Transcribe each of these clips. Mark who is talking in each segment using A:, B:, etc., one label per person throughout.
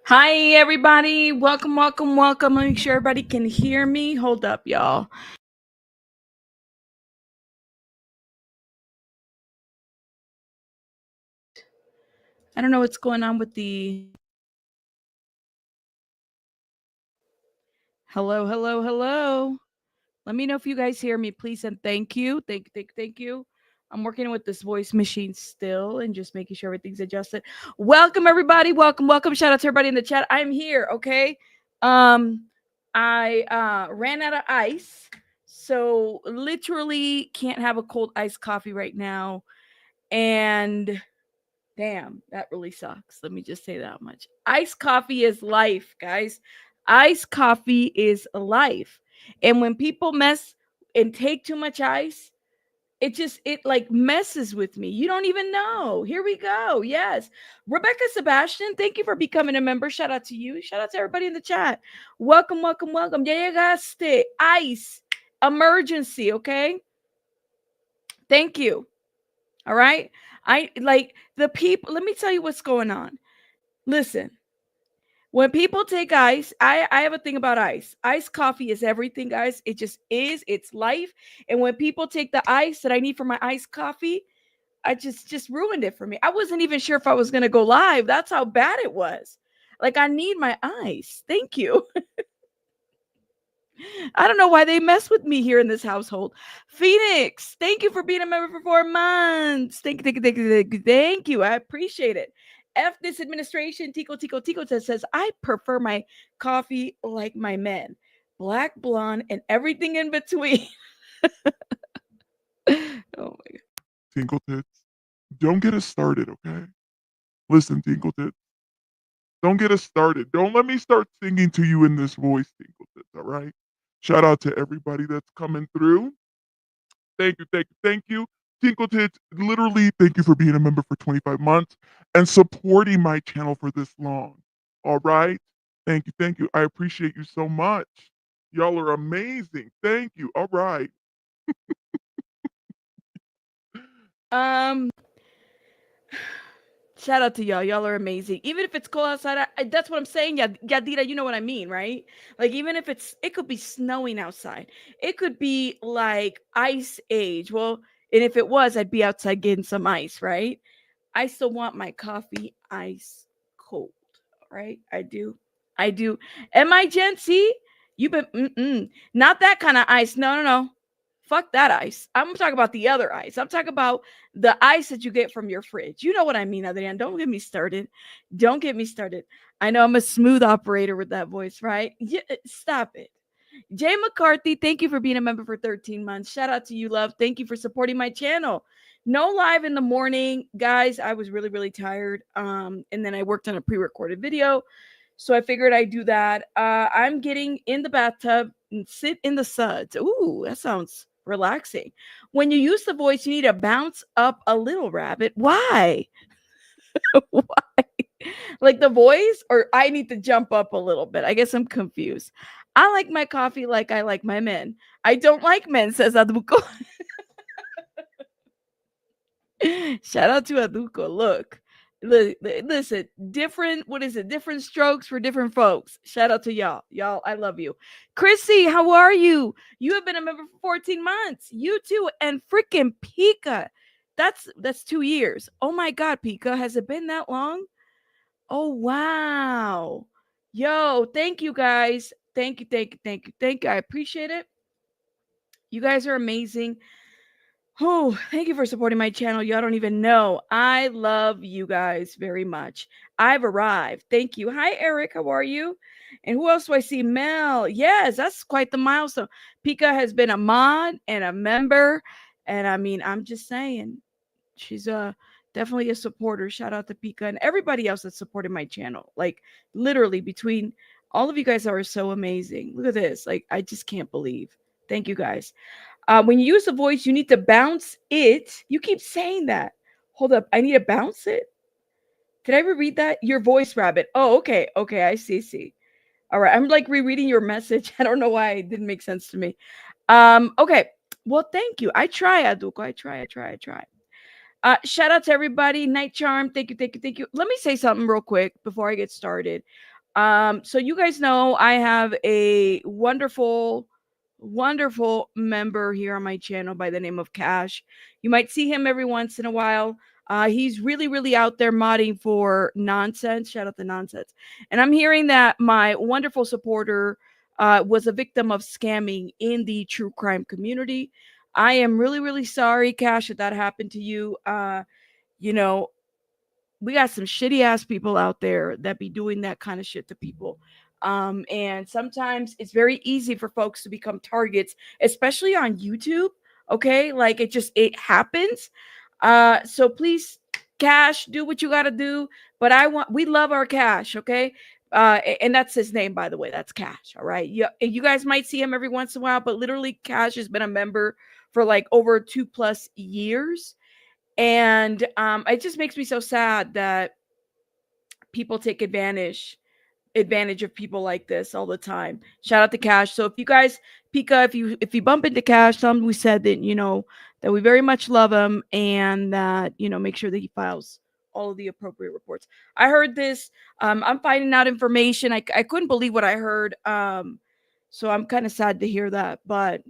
A: Hi, everybody. Welcome, welcome, welcome. Make sure everybody can hear me. Hold up, y'all. I don't know what's going on with the. Hello, hello, hello. Let me know if you guys hear me, please, and thank you. Thank you. I'm working with this voice machine still and just making sure everything's adjusted. Welcome, everybody. Welcome, welcome. Shout out to everybody in the chat. I'm here, okay? I ran out of ice, so literally can't have a cold iced coffee right now. And damn, that really sucks. Let me just say that much. Iced coffee is life, guys. Iced coffee is life. And when people mess and take too much ice, it like messes with me. You don't even know. Here we go. Yes. Rebecca Sebastian, thank you for becoming a member. Shout out to you. Shout out to everybody in the chat. Welcome, welcome, welcome. Ya llegaste. Ice. Emergency, okay? Thank you. All right. I like the people. Let me tell you what's going on. Listen, when people take ice, I have a thing about ice. Iced coffee is everything, guys. It just is. It's life. And when people take the ice that I need for my iced coffee, I just ruined it for me. I wasn't even sure if I was gonna go live. That's how bad it was. Like I need my ice. Thank you. I don't know why they mess with me here in this household. Phoenix, thank you for being a member for 4 months. Thank you. I appreciate it. F this administration, Tico says, I prefer my coffee like my men. Black, blonde, and everything in between. Oh my God.
B: Tinkle Tits, don't get us started, okay? Listen, Tinkle Tits, don't get us started. Don't let me start singing to you in this voice, Tinkle Tits, all right? Shout out to everybody that's coming through. Thank you, thank you, thank you. Tinkle Tits, literally, thank you for being a member for 25 months and supporting my channel for this long, all right? Thank you, thank you. I appreciate you so much. Y'all are amazing. Thank you. All right.
A: Um, Shout out to y'all. Y'all are amazing. Even if it's cold outside, that's what I'm saying. Yeah, Yadira, you know what I mean, right? Like even if it could be snowing outside. It could be like ice age. Well, and if it was, I'd be outside getting some ice, right? I still want my coffee ice cold. Right? I do. I do. Am I Gen Z? You've been not that kind of ice. No. Fuck that ice. I'm talking about the other ice. I'm talking about the ice that you get from your fridge. You know what I mean, Adrian. Don't get me started. Don't get me started. I know I'm a smooth operator with that voice, right? Yeah, stop it. Jay McCarthy, thank you for being a member for 13 months. Shout out to you, love. Thank you for supporting my channel. No live in the morning, guys. I was really, really tired. And then I worked on a pre-recorded video. So I figured I'd do that. I'm getting in the bathtub and sit in the suds. Ooh, that sounds relaxing. When you use the voice, you need to bounce up a little, rabbit. Why? Why? Like the voice, or I need to jump up a little bit? I guess I'm confused. I like my coffee like I like my men. I don't like men, says Aduko. Shout out to Aduko. Look, listen, different, what is it? Different strokes for different folks. Shout out to y'all. Y'all, I love you. Chrissy, how are you? You have been a member for 14 months. You too. And freaking Pika. That's 2 years. Oh my God, Pika. Has it been that long? Oh, wow. Yo, thank you guys. Thank you. I appreciate it. You guys are amazing. Oh, thank you for supporting my channel. Y'all don't even know. I love you guys very much. I've arrived. Thank you. Hi, Eric. How are you? And who else do I see? Mel. Yes, that's quite the milestone. Pika has been a mod and a member. And I mean, I'm just saying, she's definitely a supporter. Shout out to Pika and everybody else that supported my channel. Like literally between all of you guys are so amazing. Look at this. Like I just can't believe. Thank you guys. When you use the voice, you need to bounce it. You keep saying that. Hold up. I need to bounce it. Did I reread that? Your voice, rabbit. Oh, okay. Okay. I see. All right. I'm like rereading your message. I don't know why it didn't make sense to me. Okay. Well, thank you. I try, Aduko. I try. Shout out to everybody. Night Charm. Thank you. Let me say something real quick before I get started. So you guys know I have a wonderful, wonderful member here on my channel by the name of Cash. You might see him every once in a while. He's really, really out there modding for nonsense. Shout out to nonsense. And I'm hearing that my wonderful supporter was a victim of scamming in the true crime community. I am really, really sorry, Cash, that happened to you. You know, we got some shitty ass people out there that be doing that kind of shit to people. And sometimes it's very easy for folks to become targets, especially on YouTube. Okay, like it happens. So please, Cash, do what you gotta do. But we love our Cash, okay? And that's his name, by the way. That's Cash. All right. You guys might see him every once in a while, but literally, Cash has been a member for like over 2+ years, and it just makes me so sad that people take advantage of people like this all the time. Shout out to Cash. So if you guys, Pika, if you bump into Cash, tell him we said that, that we very much love him, and that, make sure that he files all of the appropriate reports. I heard this. I'm finding out information. I couldn't believe what I heard. So I'm kind of sad to hear that, but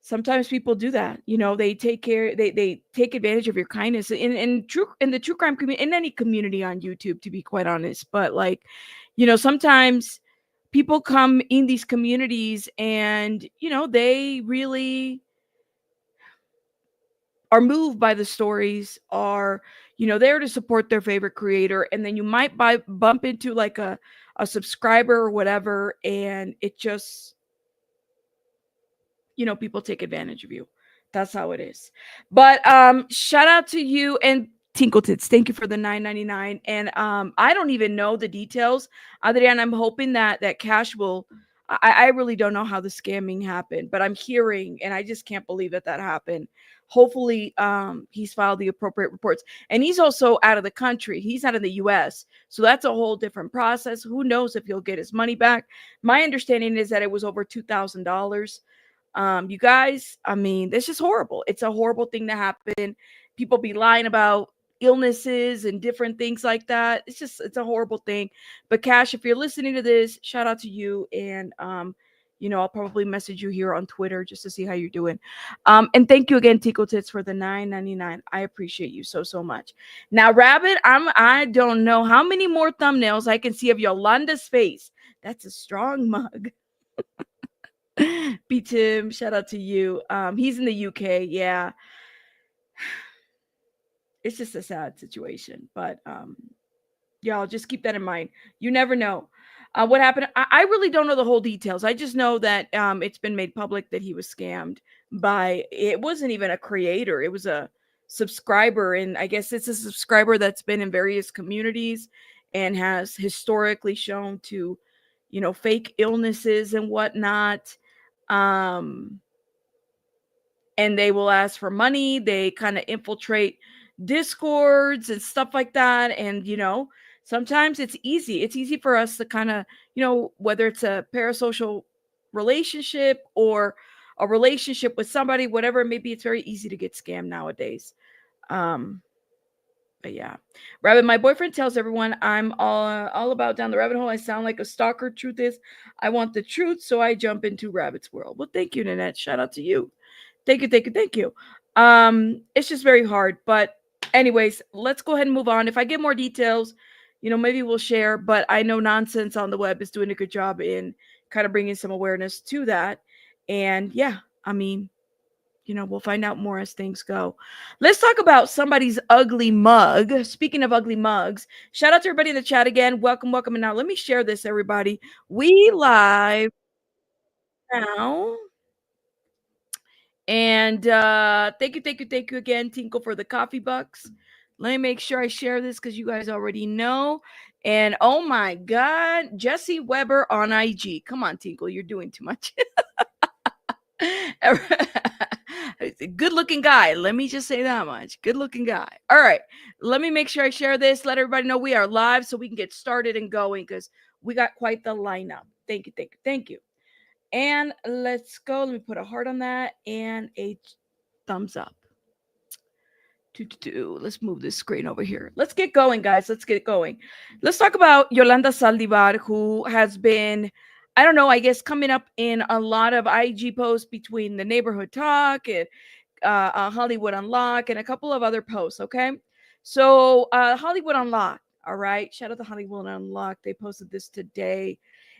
A: sometimes people do that. They they take advantage of your kindness in the true crime community, in any community on YouTube, to be quite honest. But like, sometimes people come in these communities, and they really are moved by the stories, are there to support their favorite creator, and then you might bump into like a subscriber or whatever, and it just, people take advantage of you. That's how it is. But shout out to you and Tinkle Tits. Thank you for the 9.99. And I don't even know the details, Adrian. I'm hoping that Cash will. I really don't know how the scamming happened, but I'm hearing, and I just can't believe that happened. Hopefully, he's filed the appropriate reports, and he's also out of the country. He's not in the U.S., so that's a whole different process. Who knows if he'll get his money back? My understanding is that it was over $2,000. You guys, I mean, this is horrible. It's a horrible thing to happen. People be lying about illnesses and different things like that. It's a horrible thing. But Cash, if you're listening to this, shout out to you. And I'll probably message you here on Twitter just to see how you're doing. And thank you again, Tico Tits, for the 9.99. I appreciate you so, so much. Now, Rabbit, I don't know how many more thumbnails I can see of Yolanda's face. That's a strong mug. B Tim, shout out to you. He's in the UK. Yeah, it's just a sad situation, but y'all just keep that in mind. You never know what happened. I really don't know the whole details. I just know that it's been made public that he was scammed by. It wasn't even a creator; it was a subscriber, and I guess it's a subscriber that's been in various communities and has historically shown to, fake illnesses and whatnot. Um, and they will ask for money. They kind of infiltrate discords and stuff like that. And, sometimes it's easy. It's easy for us to kind of, whether it's a parasocial relationship or a relationship with somebody, whatever it may be, it's very easy to get scammed nowadays. Um, but yeah, Rabbit, my boyfriend tells everyone I'm all about down the rabbit hole. I sound like a stalker. Truth is, I want the truth, so I jump into Rabbit's world. Well, thank you, Nanette. Shout out to you. Thank you, thank you, thank you. It's just very hard. But anyways, let's go ahead and move on. If I get more details, maybe we'll share. But I know Nonsense on the web is doing a good job in kind of bringing some awareness to that. And yeah, I mean, we'll find out more as things go. Let's talk about somebody's ugly mug. Speaking of ugly mugs, shout out to everybody in the chat again. Welcome, welcome. And now let me share this, everybody. We live now. And thank you again, Tinkle, for the coffee bucks. Let me make sure I share this because you guys already know. And oh my God, Jesse Weber on IG. Come on, Tinkle, you're doing too much. Good looking guy. Let me just say that much. Good looking guy. All right. Let me make sure I share this. Let everybody know we are live so we can get started and going because we got quite the lineup. Thank you. Thank you. Thank you. And let's go. Let me put a heart on that and a thumbs up. Let's move this screen over here. Let's get going, guys. Let's get going. Let's talk about Yolanda Saldivar, who has been, I don't know, I guess coming up in a lot of IG posts between the neighborhood talk and Hollywood Unlocked and a couple of other posts. Okay, so Hollywood Unlocked. All right, shout out to Hollywood Unlocked. They posted this today,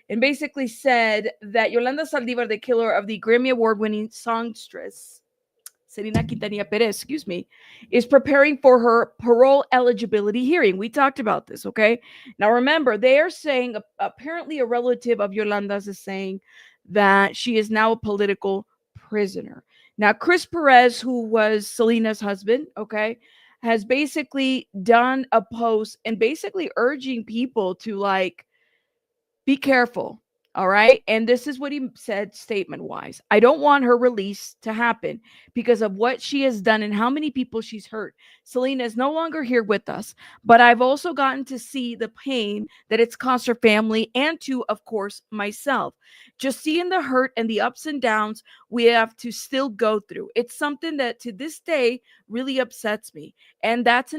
A: and basically said that Yolanda Saldivar, the killer of the Grammy Award-winning songstress Selena Quintanilla Perez, excuse me, is preparing for her parole eligibility hearing. We talked about this, okay? Now remember, they are saying apparently a relative of Yolanda's is saying that she is now a political prisoner. Now, Chris Perez, who was Selena's husband, okay, has basically done a post and basically urging people to like be careful. All right. And this is what he said statement wise. I don't want her release to happen because of what she has done and how many people she's hurt. Selena is no longer here with us, but I've also gotten to see the pain that it's caused her family and to, of course, myself. Just seeing the hurt and the ups and downs we have to still go through. It's something that to this day really upsets me. And that's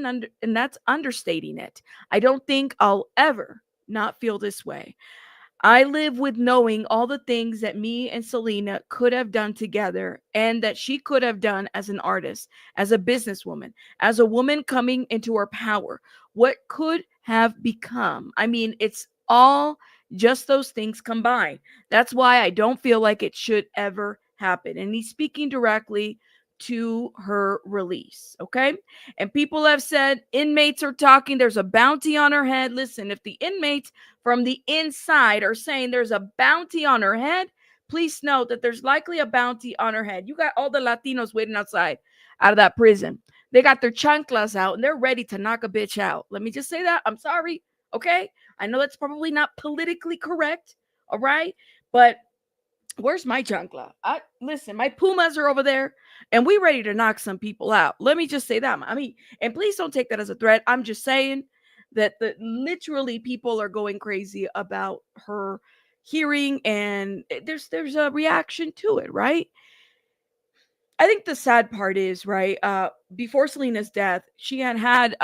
A: understating it. I don't think I'll ever not feel this way. I live with knowing all the things that me and Selena could have done together and that she could have done as an artist, as a businesswoman, as a woman coming into her power. What could have become? I mean, it's all just those things combined. That's why I don't feel like it should ever happen. And he's speaking directly to her release. Okay. And people have said inmates are talking, there's a bounty on her head. Listen, if the inmates from the inside are saying there's a bounty on her head, please note that there's likely a bounty on her head. You got all the Latinos waiting outside out of that prison. They got their chanclas out and they're ready to knock a bitch out. Let me just say that. I'm sorry. Okay. I know that's probably not politically correct. All right. But where's my chancla? Listen, my pumas are over there and we ready to knock some people out. Let me just say that. I mean, and please don't take that as a threat. I'm just saying that literally people are going crazy about her hearing and there's a reaction to it, right? I think the sad part is, right, before Selena's death, she had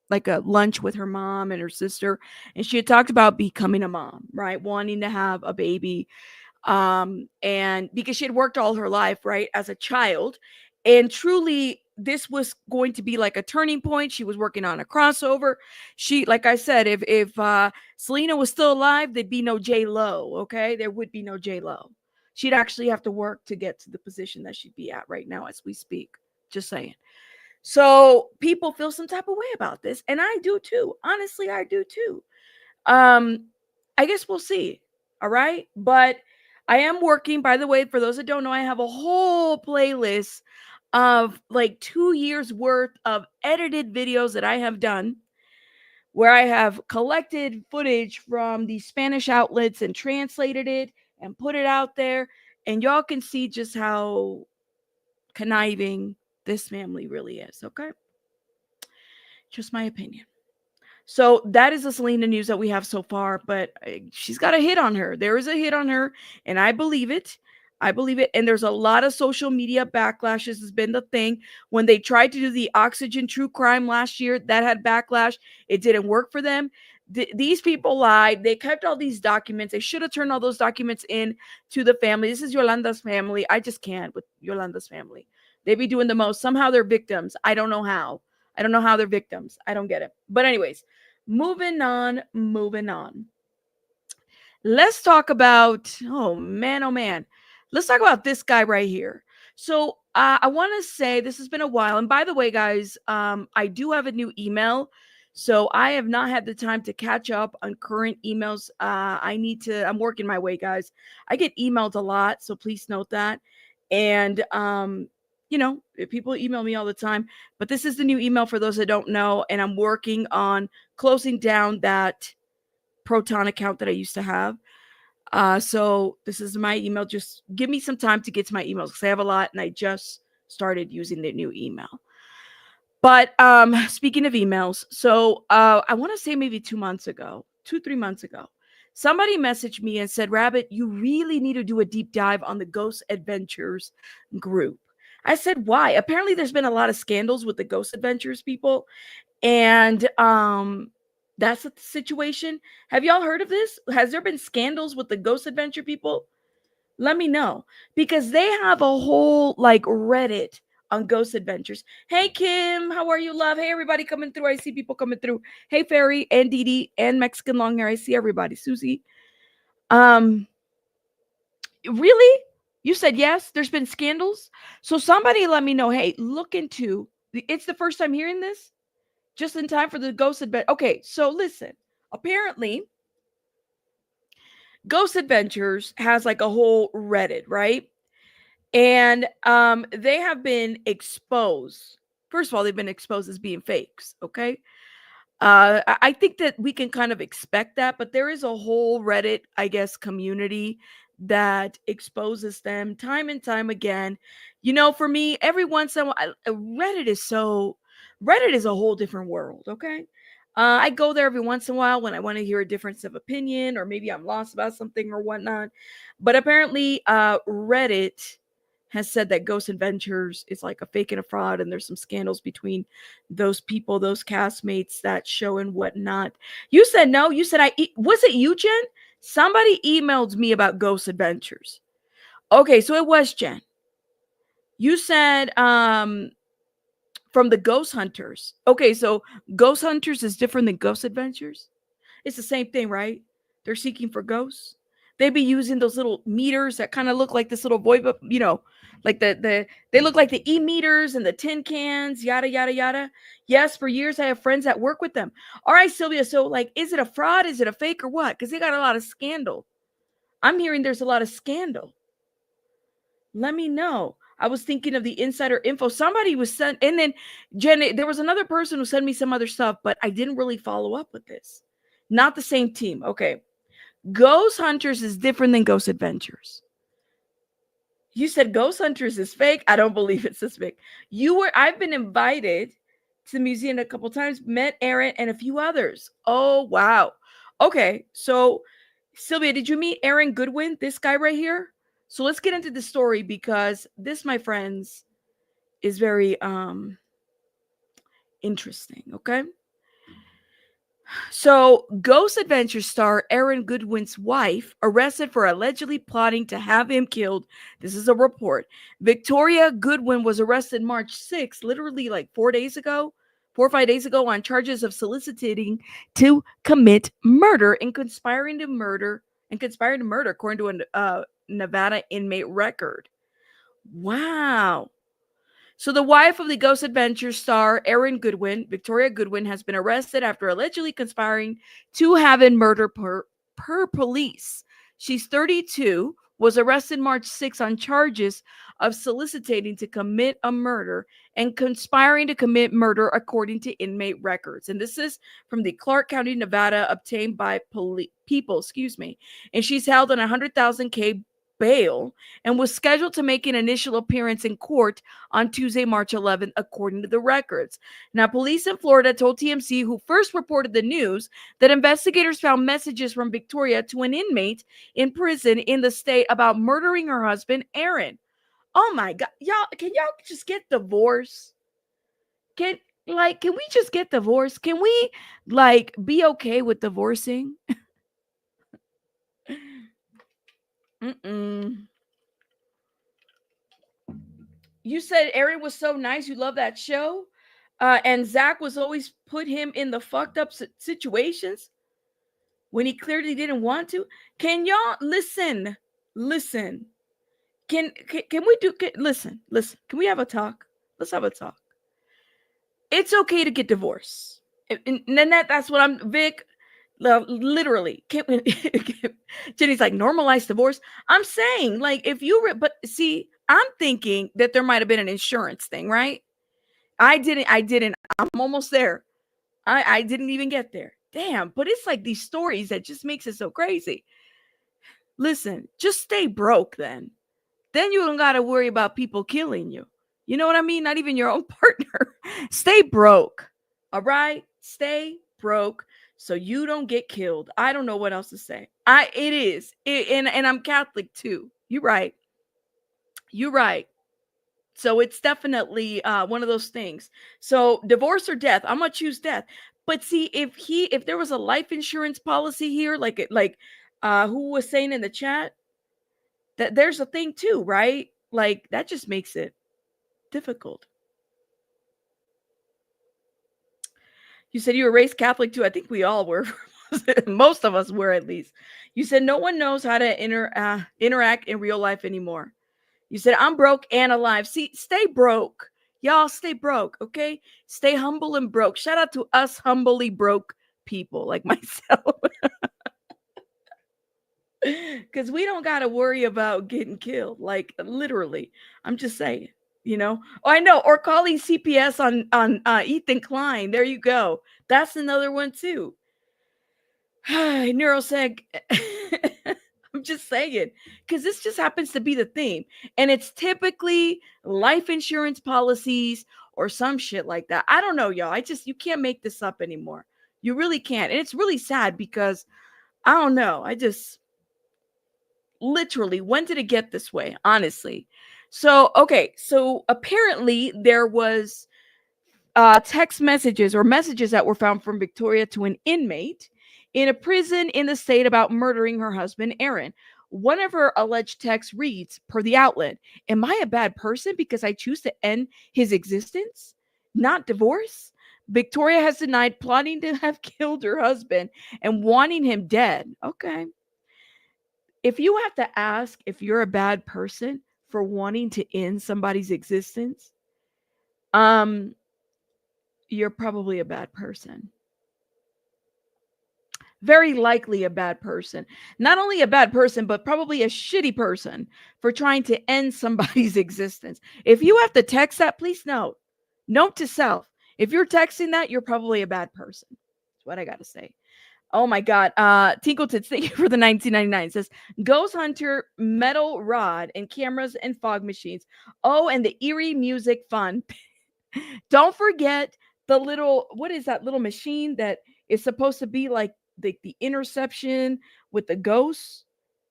A: like a lunch with her mom and her sister, and she had talked about becoming a mom, right? Wanting to have a baby. And because she had worked all her life, right, as a child, and truly this was going to be like a turning point. She was working on a crossover. She, like I said, if Selena was still alive, there'd be no J Lo. Okay, there would be no J Lo. She'd actually have to work to get to the position that she'd be at right now as we speak. Just saying. So people feel some type of way about this, and I do too. Honestly, I do too. Um, I guess we'll see. All right, but I am working. By the way, for those that don't know, I have a whole playlist of like 2 years worth of edited videos that I have done where I have collected footage from the Spanish outlets and translated it and put it out there. And y'all can see just how conniving this family really is. Okay. Just my opinion. So that is the Selena news that we have so far, but she's got a hit on her. There is a hit on her, and I believe it. I believe it. And there's a lot of social media backlash. This has been the thing. When they tried to do the Oxygen True Crime last year, that had backlash. It didn't work for them. These people lied. They kept all these documents. They should have turned all those documents in to the family. This is Yolanda's family. I just can't with Yolanda's family. They be doing the most. Somehow they're victims. I don't know how. I don't know how they're victims. I don't get it. But anyways, moving on, moving on. Let's talk about, oh man. Let's talk about this guy right here. So I want to say this has been a while. And by the way, guys, I do have a new email. So I have not had the time to catch up on current emails. I'm working my way, guys. I get emailed a lot. So please note that. And, people email me all the time, but this is the new email for those that don't know. And I'm working on closing down that Proton account that I used to have. So this is my email. Just give me some time to get to my emails because I have a lot and I just started using the new email. But speaking of emails, so I want to say maybe 3 months ago, somebody messaged me and said, Rabbit, you really need to do a deep dive on the Ghost Adventures group. I said, why? Apparently there's been a lot of scandals with the Ghost Adventures people. And that's the situation. Have y'all heard of this? Has there been scandals with the Ghost Adventure people? Let me know, because they have a whole like Reddit on Ghost Adventures. Hey Kim, how are you, love? Hey everybody coming through. I see people coming through. Hey Fairy and Dee Dee and Mexican long hair. I see everybody. Susie. Um, really? You said yes. There's been scandals. So somebody let me know. Hey, look into. It's the first time hearing this. Just in time for the Ghost Adventure. Okay, so listen. Apparently, Ghost Adventures has like a whole Reddit, right? And they have been exposed. First of all, they've been exposed as being fakes, okay? I think that we can kind of expect that, but there is a whole Reddit, I guess, community that exposes them time and time again. You know, for me, every once in a while, Reddit is a whole different world. Okay, I go there every once in a while when I want to hear a difference of opinion, or maybe I'm lost about something or whatnot. But apparently, Reddit has said that Ghost Adventures is like a fake and a fraud, and there's some scandals between those people, those castmates, that show and whatnot. You said no. You said was it you, Jen? Somebody emailed me about Ghost Adventures. Okay, so it was Jen. You said from the Ghost Hunters. Okay, so Ghost Hunters is different than Ghost Adventures. It's the same thing, right? They're seeking for ghosts. They be using those little meters that kind of look like this little void, you know, like they look like the e-meters and the tin cans, yada yada yada. Yes, for years I have friends that work with them. All right, Sylvia. So, like, is it a fraud? Is it a fake or what? Because they got a lot of scandal. I'm hearing there's a lot of scandal. Let me know. I was thinking of the insider info. Somebody was sent, and then Jen, there was another person who sent me some other stuff, but I didn't really follow up with this. Not the same team. Okay. Ghost Hunters is different than Ghost Adventures. You said Ghost Hunters is fake. I don't believe it's this fake. I've been invited to the museum a couple times, met Aaron and a few others. Oh, wow. Okay. So, Sylvia, did you meet Aaron Goodwin, this guy right here? So let's get into the story, because this, my friends, is very interesting. Okay. So, Ghost Adventure star Aaron Goodwin's wife arrested for allegedly plotting to have him killed. This is a report. Victoria Goodwin was arrested March 6th, literally like 4 or 5 days ago, on charges of soliciting to commit murder and conspiring to murder, according to a Nevada inmate record. Wow. So the wife of the Ghost Adventure star Aaron Goodwin, Victoria Goodwin, has been arrested after allegedly conspiring to have him murder per police. She's 32, was arrested March 6 on charges of soliciting to commit a murder and conspiring to commit murder, according to inmate records. And this is from the Clark County, Nevada, obtained by people, and she's held on $100,000 bail and was scheduled to make an initial appearance in court on Tuesday, March 11th, according to the records. Now, police in Florida told TMZ, who first reported the news, that investigators found messages from Victoria to an inmate in prison in the state about murdering her husband, Aaron. Oh my God. Can y'all just get divorced? Can we just get divorced? Can we be okay with divorcing? Mm-mm. You said Aaron was so nice. You love that show. And Zach was always put him in the fucked up situations when he clearly didn't want to. Can y'all listen? Listen. Can we listen? Can we have a talk? Let's have a talk. It's okay to get divorced. And then that's what I'm Vic. Literally, Jenny's like, normalize divorce. I'm saying, like, if you but see, I'm thinking that there might have been an insurance thing, right? I didn't. I'm almost there. I didn't even get there. Damn, but it's like these stories that just makes it so crazy. Listen, just stay broke then. Then you don't got to worry about people killing you. You know what I mean? Not even your own partner. Stay broke. All right? Stay broke so you don't get killed. I don't know what else to say. And I'm Catholic too. You're right. You're right. So it's definitely one of those things. So divorce or death, I'm gonna choose death. But see, if there was a life insurance policy here, who was saying in the chat, that there's a thing too, right? Like that just makes it difficult. You said you were raised Catholic too. I think we all were. Most of us were, at least. You said no one knows how to interact in real life anymore. You said I'm broke and alive. See, stay broke. Y'all stay broke, okay? Stay humble and broke. Shout out to us humbly broke people like myself. Because we don't got to worry about getting killed. Like, literally. I'm just saying, you know? Oh, I know. Or calling CPS on Ethan Klein. There you go. That's another one, too. Neuroseg. I'm just saying, because this just happens to be the theme. And it's typically life insurance policies or some shit like that. I don't know, y'all. You can't make this up anymore. You really can't. And it's really sad because I don't know. Literally, when did it get this way? Honestly. So, okay. So apparently there was text messages or messages that were found from Victoria to an inmate in a prison in the state about murdering her husband, Aaron. One of her alleged texts reads, per the outlet, am I a bad person because I choose to end his existence, not divorce? Victoria has denied plotting to have killed her husband and wanting him dead. Okay. If you have to ask if you're a bad person for wanting to end somebody's existence, you're probably a bad person. Very likely a bad person. Not only a bad person, but probably a shitty person for trying to end somebody's existence. If you have to text that, please note to self. If you're texting that, you're probably a bad person. That's what I got to say. Oh my God. Tinkletits, thank you for the 1999. It says Ghost Hunter, metal rod, and cameras and fog machines. Oh, and the eerie music fun. Don't forget the little, what is that little machine that is supposed to be like the interception with the ghosts?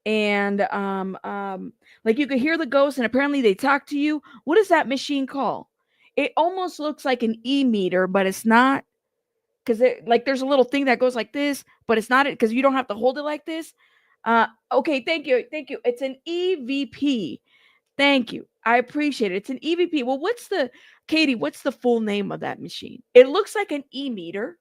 A: And like you could hear the ghosts and apparently they talk to you. What is that machine called? It almost looks like an e-meter, but it's not, because like there's a little thing that goes like this, but it's not it because you don't have to hold it like this. Okay, thank you. It's an EVP. Thank you. I appreciate it. It's an EVP. Well, what's the full name of that machine? It looks like an e-meter.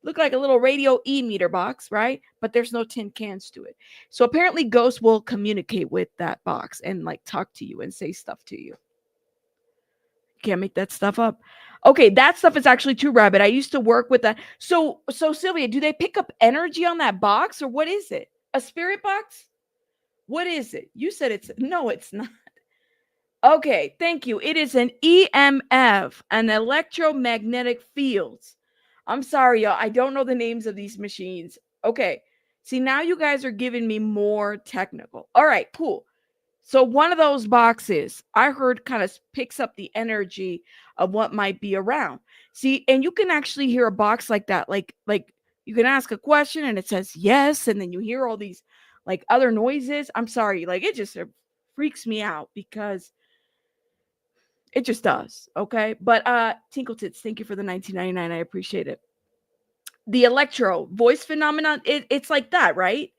A: Look like a little radio e-meter box, right? But there's no tin cans to it. So apparently ghosts will communicate with that box and like talk to you and say stuff to you. Can't make that stuff up. Okay, that stuff is actually too rabbit. I used to work with that. So Sylvia, do they pick up energy on that box or what is it? A spirit box? What is it? You said it's not. Okay, thank you. It is an EMF, an electromagnetic fields. I'm sorry, y'all. I don't know the names of these machines. Okay. See, now you guys are giving me more technical. All right, cool. So one of those boxes, I heard, kind of picks up the energy of what might be around. See, and you can actually hear a box like that. Like you can ask a question and it says yes, and then you hear all these like other noises. I'm sorry, like it just freaks me out because it just does. Okay. But Tinkle Tits, thank you for the 1999. I appreciate it. The electro voice phenomenon, it's like that, right?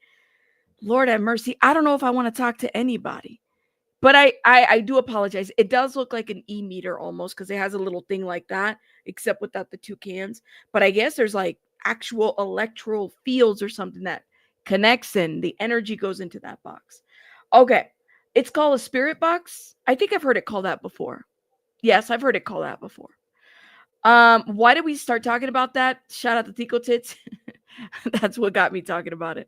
A: Lord have mercy. I don't know if I want to talk to anybody. But I do apologize. It does look like an e-meter almost because it has a little thing like that, except without the two cans. But I guess there's like actual electoral fields or something that connects and the energy goes into that box. Okay. It's called a spirit box. I think I've heard it called that before. Yes, I've heard it called that before. Why did we start talking about that? Shout out to Tico Tits. That's what got me talking about it.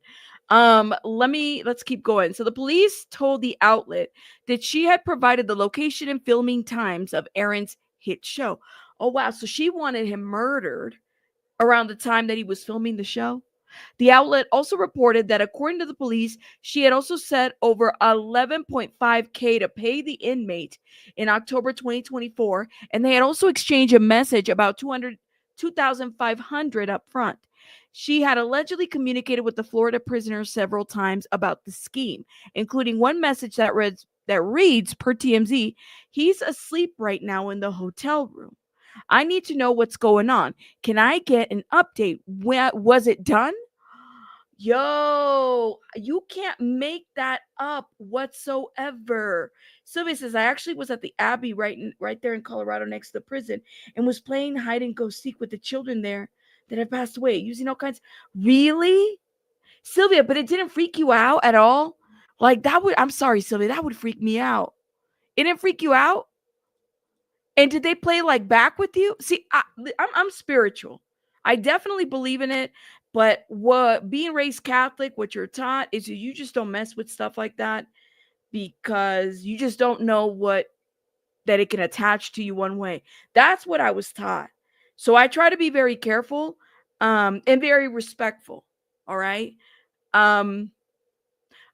A: Let's keep going. So the police told the outlet that she had provided the location and filming times of Aaron's hit show. Oh wow, so she wanted him murdered around the time that he was filming the show. The outlet also reported that according to the police, she had also set over 11.5K to pay the inmate in October 2024, and they had also exchanged a message about 2,500 up front. She had allegedly communicated with the Florida prisoner several times about the scheme, including one message that read that reads, per TMZ, he's asleep right now in the hotel room. I need to know what's going on. Can I get an update? Was it done? Yo, you can't make that up whatsoever. Sylvia says, I actually was at the Abbey right there in Colorado next to the prison and was playing hide and go seek with the children there that have passed away using all kinds. Really? Sylvia, but it didn't freak you out at all? Like that would, I'm sorry, Sylvia, that would freak me out. It didn't freak you out? And did they play like back with you? See, I'm spiritual. I definitely believe in it. But what being raised Catholic, what you're taught is you just don't mess with stuff like that because you just don't know what that it can attach to you one way. That's what I was taught. So I try to be very careful and very respectful. All right. I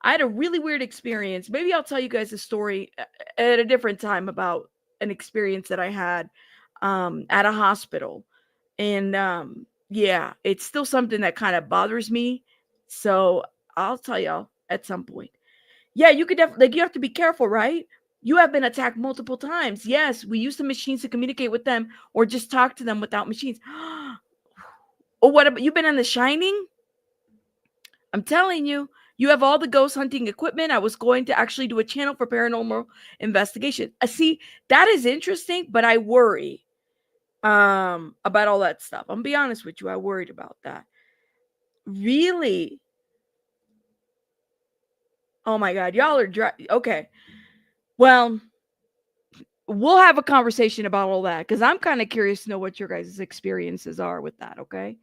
A: had a really weird experience. Maybe I'll tell you guys a story at a different time about an experience that I had at a hospital. And yeah, it's still something that kind of bothers me. So I'll tell y'all at some point. Yeah, you could definitely, like, you have to be careful, right? You have been attacked multiple times. Yes, we use the machines to communicate with them or just talk to them without machines. Or what about, you've been in The Shining? I'm telling you, you have all the ghost hunting equipment. I was going to actually do a channel for paranormal investigation. See, that is interesting, but I worry about all that stuff. I'm gonna be honest with you, I worried about that. Really? Oh my god, y'all are okay. Well, we'll have a conversation about all that because I'm kind of curious to know what your guys' experiences are with that. Okay,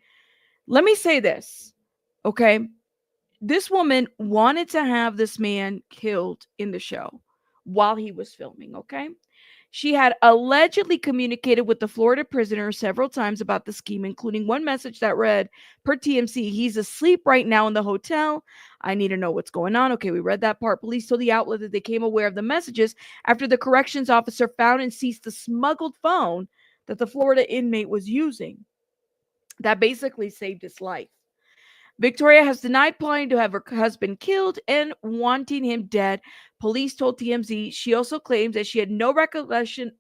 A: let me say this. Okay, this woman wanted to have this man killed in the show while he was filming, okay? She had allegedly communicated with the Florida prisoner several times about the scheme, including one message that read, per TMC, he's asleep right now in the hotel. I need to know what's going on. Okay, we read that part. Police told the outlet that they became aware of the messages after the corrections officer found and seized the smuggled phone that the Florida inmate was using. That basically saved his life. Victoria has denied plotting to have her husband killed and wanting him dead. Police told TMZ she also claims that she had no recollection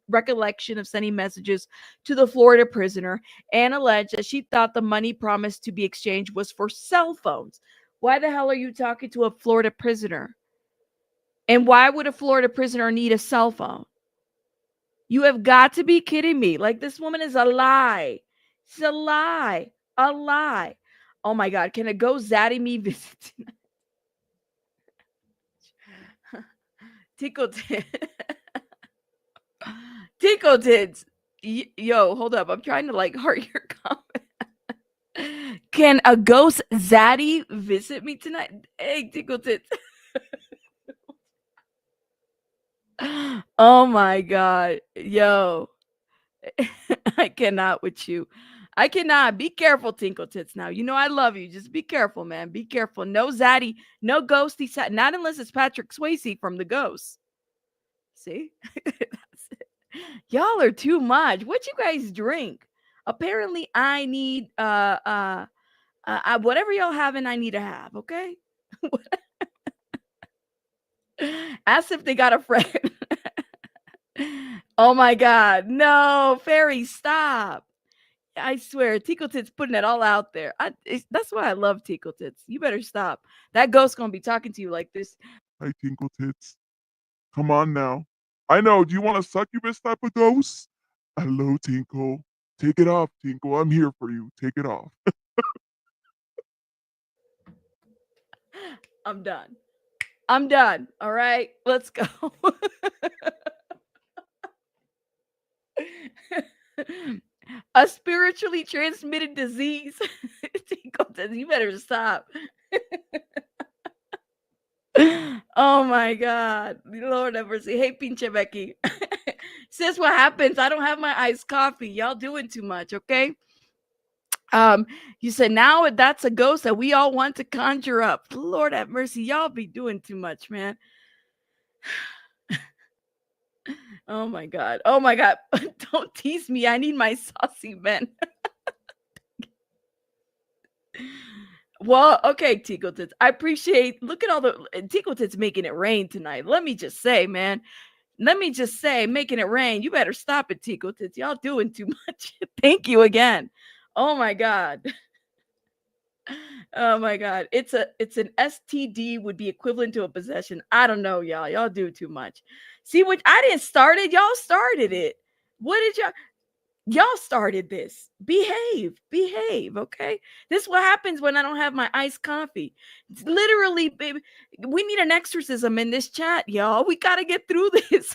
A: of sending messages to the Florida prisoner and alleged that she thought the money promised to be exchanged was for cell phones. Why the hell are you talking to a Florida prisoner? And why would a Florida prisoner need a cell phone? You have got to be kidding me. Like, this woman is a lie. It's a lie. A lie. Oh my God. Can a ghost zaddy me visit tonight? Tickle Tickle tits. Yo, hold up. I'm trying to like heart your comment. Can a ghost zaddy visit me tonight? Hey, tickle tits. Oh my God. Yo. I cannot with you. I cannot. Be careful, Tinkle Tits. Now, you know I love you. Just be careful, man. Be careful. No zaddy, no ghosty. Not unless it's Patrick Swayze from The Ghost. See? That's it. Y'all are too much. What you guys drink? Apparently, I need whatever y'all having. I need to have. Okay. Ask if they got a friend. Oh my God. No, Fairy, stop. I swear, Tickle Tits putting it all out there. That's why I love Tickle Tits. You better stop. That ghost's gonna be talking to you like this.
B: Hi, Tinkle Tits. Come on now. I know. Do you want a succubus type of ghost? Hello, Tinkle. Take it off, Tinkle. I'm here for you. Take it off.
A: I'm done. I'm done. All right, let's go. A spiritually transmitted disease. Tinkle Tits, you better stop. Oh my God. Lord have mercy. Hey, pinche Becky. Sis, what happens? I don't have my iced coffee. Y'all doing too much, okay? You said now that's a ghost that we all want to conjure up. Lord have mercy. Y'all be doing too much, man. Oh my God. Oh my God. Don't tease me. I need my saucy men. Well, okay, Tickle Tits. I appreciate. Look at all the Tickle Tits making it rain tonight. Let me just say, man. Let me just say, making it rain. You better stop it, Tickle Tits. Y'all doing too much. Thank you again. Oh my god. Oh my god. It's an STD would be equivalent to a possession. I don't know, y'all. Y'all do too much. See what I didn't start it. Y'all started it. What did y'all started this? Behave, okay? This is what happens when I don't have my iced coffee. It's literally, baby, we need an exorcism in this chat, y'all. We got to get through this.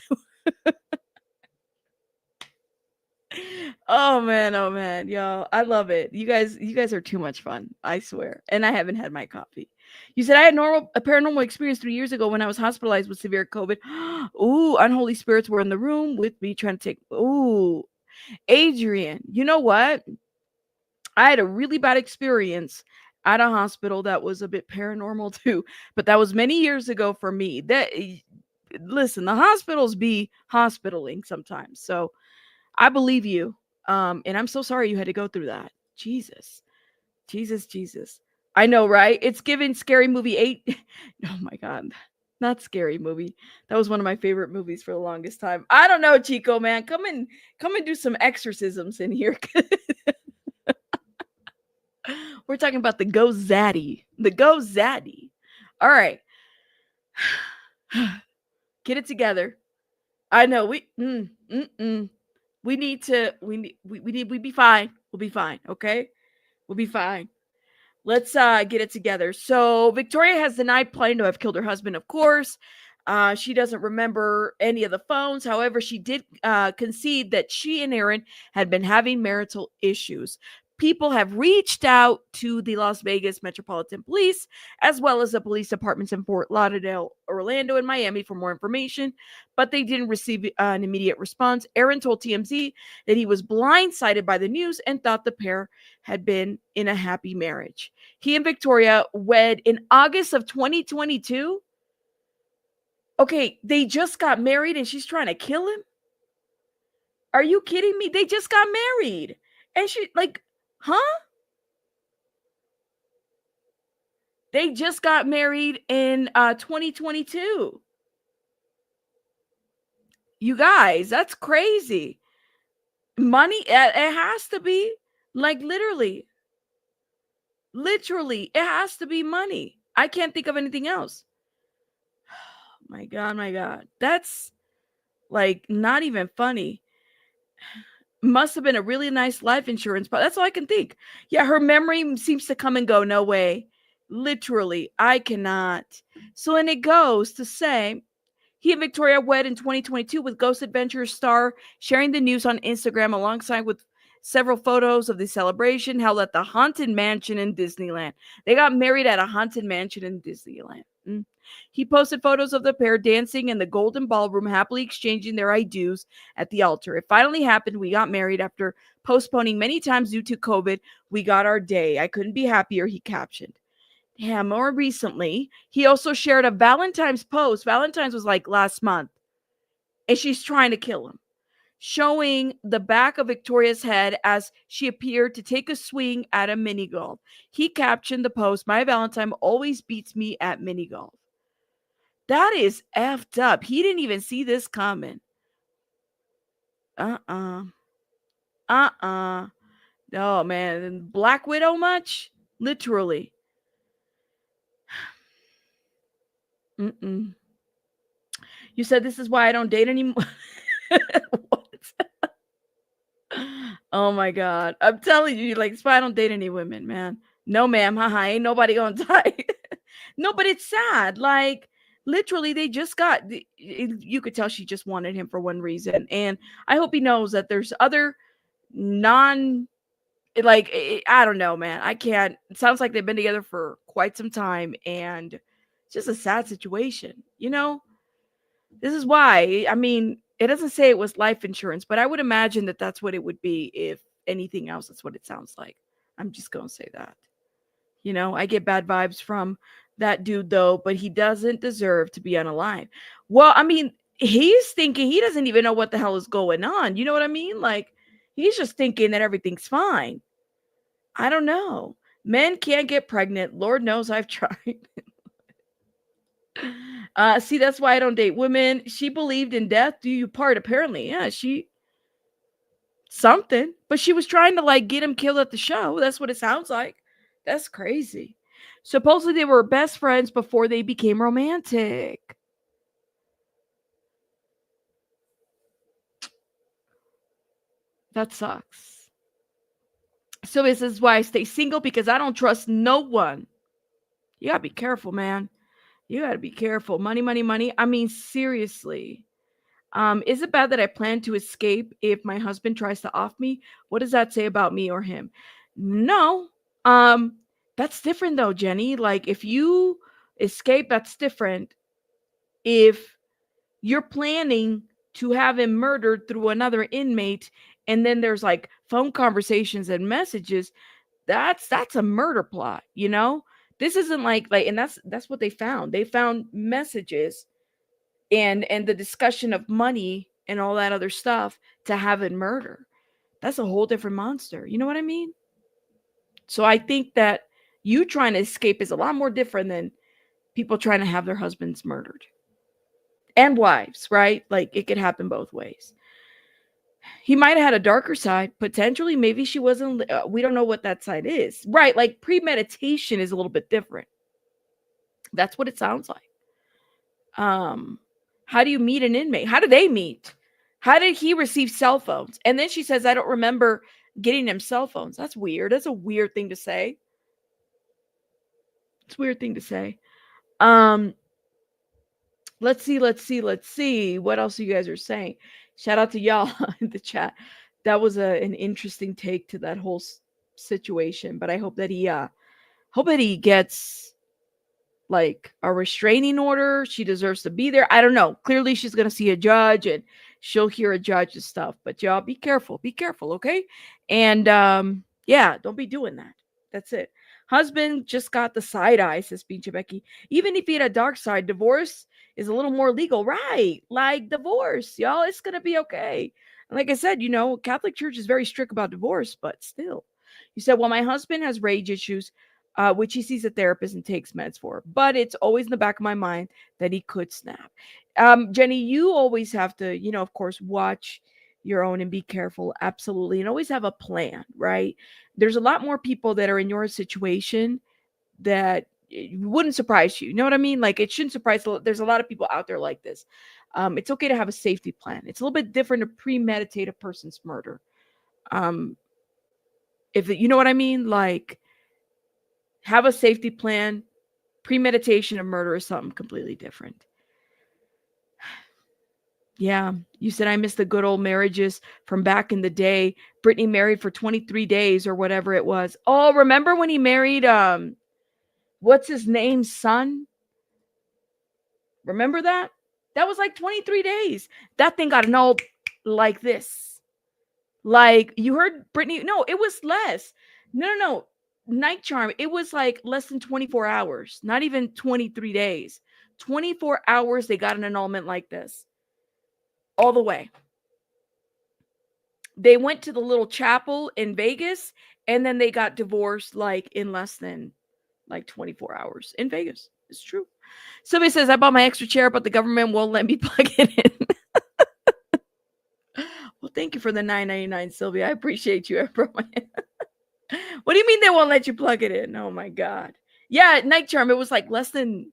A: Oh man, y'all. I love it. You guys are too much fun. I swear. And I haven't had my coffee. You said I had a paranormal experience 3 years ago when I was hospitalized with severe COVID. Ooh, unholy spirits were in the room with me trying to take. Ooh, Adrian. You know what? I had a really bad experience at a hospital that was a bit paranormal too, but that was many years ago for me. Listen, the hospitals be hospitaling sometimes. So I believe you. And I'm so sorry you had to go through that. Jesus. Jesus, Jesus. I know, right? It's given Scary Movie 8. Oh my god. Not Scary Movie. That was one of my favorite movies for the longest time. I don't know, Chico, man. Come and do some exorcisms in here. We're talking about the Go Zaddy. The Go Zaddy. All right. Get it together. I know we need to we be fine. We'll be fine, okay? We'll be fine. Let's get it together. So Victoria has denied planning to have killed her husband, of course. She doesn't remember any of the phones. However, she did concede that she and Aaron had been having marital issues. People have reached out to the Las Vegas Metropolitan Police, as well as the police departments in Fort Lauderdale, Orlando, and Miami for more information, but they didn't receive an immediate response. Aaron told TMZ that he was blindsided by the news and thought the pair had been in a happy marriage. He and Victoria wed in August of 2022. Okay, they just got married and she's trying to kill him? Are you kidding me? They just got married. And she, like, huh? They just got married in 2022. You guys, that's crazy. Money, it has to be. Like, literally. Literally, it has to be money. I can't think of anything else. My God, my God. That's like not even funny. Must have been a really nice life insurance, but that's all I can think. Yeah, her memory seems to come and go. No way. Literally, I cannot. So, and it goes to say he and Victoria wed in 2022 with Ghost Adventures star sharing the news on Instagram alongside with several photos of the celebration held at the Haunted Mansion in Disneyland. They got married at a Haunted Mansion in Disneyland. He posted photos of the pair dancing in the Golden Ballroom, happily exchanging their I do's at the altar. It finally happened. We got married after postponing many times due to COVID. We got our day. I couldn't be happier, he captioned. Yeah, more recently, he also shared a Valentine's post. Valentine's was like last month, and she's trying to kill him, showing the back of Victoria's head as she appeared to take a swing at a mini golf. He captioned the post, "My Valentine always beats me at mini golf." That is effed up. He didn't even see this coming. Uh-uh. Uh-uh. Oh, man. Black Widow much? Literally. Mm-mm. You said this is why I don't date anymore. What? Oh my god. I'm telling you, like, it's why I don't date any women, man. No, ma'am. Haha. Ain't nobody gonna die. No, but it's sad. Like, literally, they just got. You could tell she just wanted him for one reason. And I hope he knows that there's other non. Like, I don't know, man. I can't. It sounds like they've been together for quite some time. And it's just a sad situation, you know? This is why, I mean, it doesn't say it was life insurance, but I would imagine that that's what it would be if anything else. That's what it sounds like. I'm just going to say that. You know, I get bad vibes from that dude, though, but he doesn't deserve to be unalive. Well, I mean, he's thinking he doesn't even know what the hell is going on. You know what I mean? Like, he's just thinking that everything's fine. I don't know. Men can't get pregnant. Lord knows I've tried. See, that's why I don't date women. She believed in death do you part, apparently. Yeah, she something. But she was trying to like get him killed at the show. That's what it sounds like. That's crazy. Supposedly they were best friends before they became romantic. That sucks. So this is why I stay single because I don't trust no one. You gotta be careful, man. You gotta be careful. Money, money, money. I mean, seriously. Is it bad that I plan to escape if my husband tries to off me? What does that say about me or him? No. Um, that's different though, Jenny. Like if you escape, that's different. If you're planning to have him murdered through another inmate and then there's like phone conversations and messages, that's a murder plot, you know? This isn't like and that's what they found. They found messages and the discussion of money and all that other stuff to have it murder. That's a whole different monster. You know what I mean? So I think that you trying to escape is a lot more different than people trying to have their husbands murdered and wives, right? Like it could happen both ways. He might have had a darker side, potentially. Maybe she wasn't. We don't know what that side is, right? Like premeditation is a little bit different. That's what it sounds like. Um, how do you meet an inmate? How did they meet? How did he receive cell phones? And then she says, I don't remember getting him cell phones. That's weird. That's a weird thing to say. It's a weird thing to say. Um, let's see. What else you guys are saying? Shout out to y'all in the chat. That was an interesting take to that whole situation. But I hope that he gets like a restraining order. She deserves to be there. I don't know. Clearly, she's going to see a judge and she'll hear a judge's stuff. But y'all be careful. Be careful, okay? And yeah, don't be doing that. That's it. Husband just got the side eye, says Pinche Becky. Even if he had a dark side, divorce is a little more legal, right? Like divorce, y'all. It's going to be okay. And like I said, Catholic Church is very strict about divorce, but still. You said, well, my husband has rage issues which he sees a therapist and takes meds for. But it's always in the back of my mind that he could snap. Jenny, you always have to, of course, watch your own and be careful. Absolutely. And always have a plan, right? There's a lot more people that are in your situation that wouldn't surprise you. You know what I mean? Like it shouldn't surprise. There's a lot of people out there like this. It's okay to have a safety plan. It's a little bit different to premeditate a person's murder. If you know what I mean, like have a safety plan. Premeditation of murder is something completely different. Yeah, you said I miss the good old marriages from back in the day. Brittany married for 23 days or whatever it was. Oh, remember when he married what's his name's son? Remember that? That was like 23 days. That thing got annulled like this. Like you heard Brittany. No, it was less. No. Night Charm. It was like less than 24 hours. Not even 23 days. 24 hours they got an annulment like this. All the way. They went to the little chapel in Vegas and then they got divorced like in less than like 24 hours in Vegas. It's true. Somebody says, I bought my extra chair, but the government won't let me plug it in. Well, thank you for the $9.99, Sylvia. I appreciate you. What do you mean they won't let you plug it in? Oh my God. Yeah, Night Charm. It was like less than,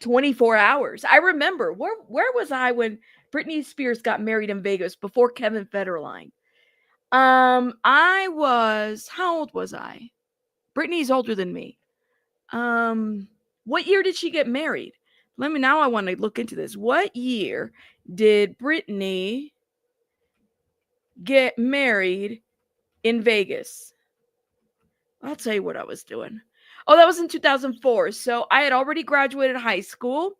A: 24 hours. I remember where was I when Britney Spears got married in Vegas before Kevin Federline? I was how old was I? Britney's older than me. What year did she get married? I want to look into this. What year did Britney get married in Vegas? I'll tell you what I was doing. Oh, that was in 2004. So I had already graduated high school.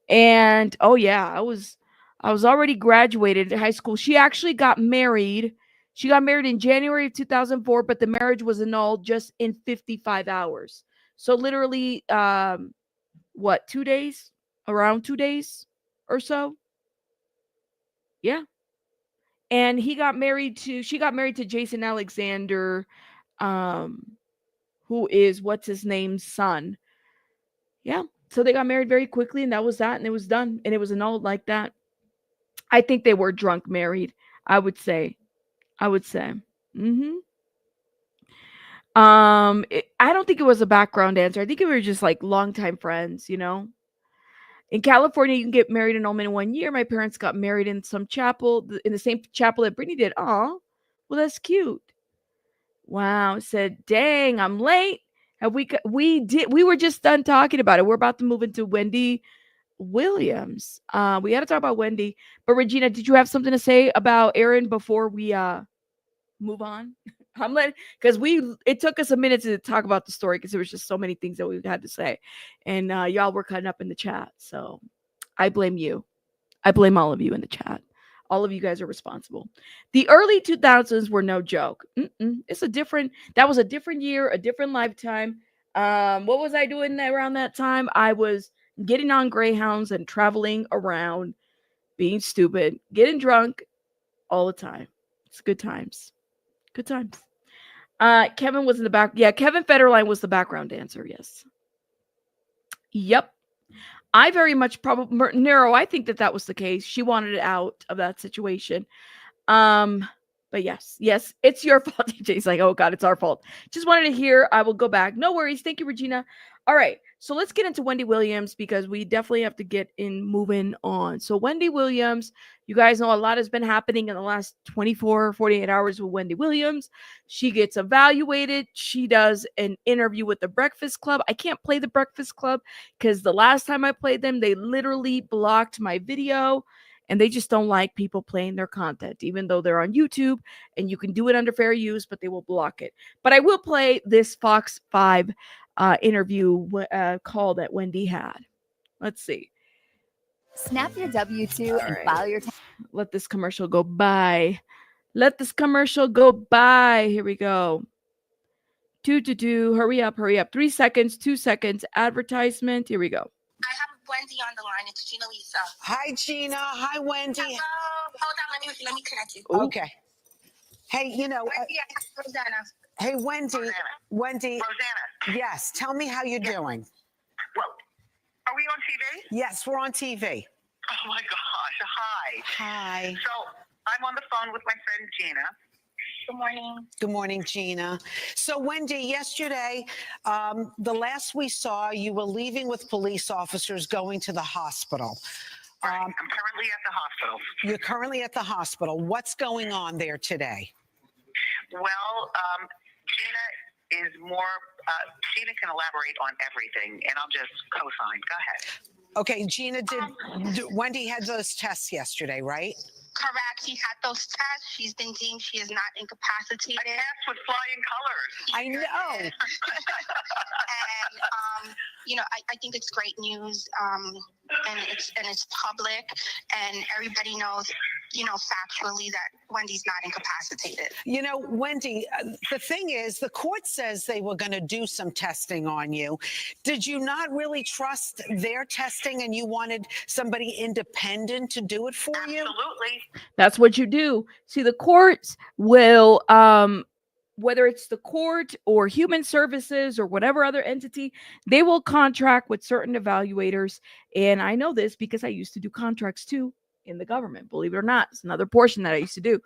A: And oh yeah, I was already graduated high school. She actually got married. She got married in January of 2004, but the marriage was annulled just in 55 hours. So literally 2 days? Around 2 days or so. Yeah. And she got married to Jason Alexander um, who is what's his name's son. Yeah. So they got married very quickly, and that was that, and it was done, and it was annulled like that. I think they were drunk married. I would say. I would say. Hmm. I don't think it was a background dancer. I think we were just like longtime friends. In California, you can get married annulment in 1 year. My parents got married in some chapel, in the same chapel that Brittany did. Aw, well, that's cute. Wow. Said, dang, I'm late. Have we were just done talking about it. We're about to move into Wendy Williams. We got to talk about Wendy. But Regina, did you have something to say about Aaron before we move on? I'm letting because it took us a minute to talk about the story because there was just so many things that we had to say, and y'all were cutting up in the chat. So I blame you. I blame all of you in the chat. All of you guys are responsible. The early 2000s were no joke. That was a different year, a different lifetime. What was I doing around that time? I was getting on Greyhounds and traveling around, being stupid, getting drunk all the time. It's good times. Good times. Kevin was in the back. Yeah, Kevin Federline was the background dancer. Yes. Yep. I very much probably Nero. I think that was the case. She wanted it out of that situation. But yes, it's your fault. DJ's like, oh God, it's our fault. Just wanted to hear. I will go back. No worries. Thank you, Regina. All right. So let's get into Wendy Williams because we definitely have to get in moving on. So Wendy Williams, you guys know a lot has been happening in the last 24, 48 hours with Wendy Williams. She gets evaluated. She does an interview with the Breakfast Club. I can't play the Breakfast Club because the last time I played them, they literally blocked my video. And they just don't like people playing their content, even though they're on YouTube and you can do it under fair use, but they will block it. But I will play this Fox 5 interview call that Wendy had. Let's see.
C: Snap your W-2 and file your tax.
A: Let this commercial go by. Let this commercial go by. Here we go. Hurry up. 3 seconds, 2 seconds. Advertisement. Here we go.
D: I have Wendy on the line. It's Gina Lisa.
E: Hi, Gina. Hi, Wendy.
D: Hello. Hold on. Let me connect you.
A: Ooh.
E: Okay. Hey,
D: Rosanna.
E: Hey, Wendy.
D: Rosanna.
E: Wendy.
D: Rosanna.
E: Yes. Tell me how you're doing.
D: Well, are we on TV?
E: Yes, we're on TV.
D: Oh my gosh. Hi.
E: Hi.
D: So I'm on the phone with my friend Gina. Good morning.
E: Good morning, Gina. So, Wendy, yesterday, the last we saw, you were leaving with police officers going to the hospital.
D: Right. I'm currently at the hospital.
E: You're currently at the hospital. What's going on there today?
D: Well, Gina is more, Gina can elaborate on everything, and I'll just co-sign. Go ahead.
E: Okay, Gina, Wendy had those tests yesterday, right?
D: Correct. She had those tests. She's been deemed she is not incapacitated. I passed with flying colors.
E: I know.
D: And, I think it's great news. And it's public, and everybody knows, factually that Wendy's not incapacitated.
E: Wendy, the thing is, the court says they were going to do some testing on you. Did you not really trust their testing and you wanted somebody independent to do it for you?
D: Absolutely.
A: That's what you do. See, the courts will whether it's the court or human services or whatever other entity, they will contract with certain evaluators. And I know this because I used to do contracts too in the government, believe it or not. It's another portion that I used to do.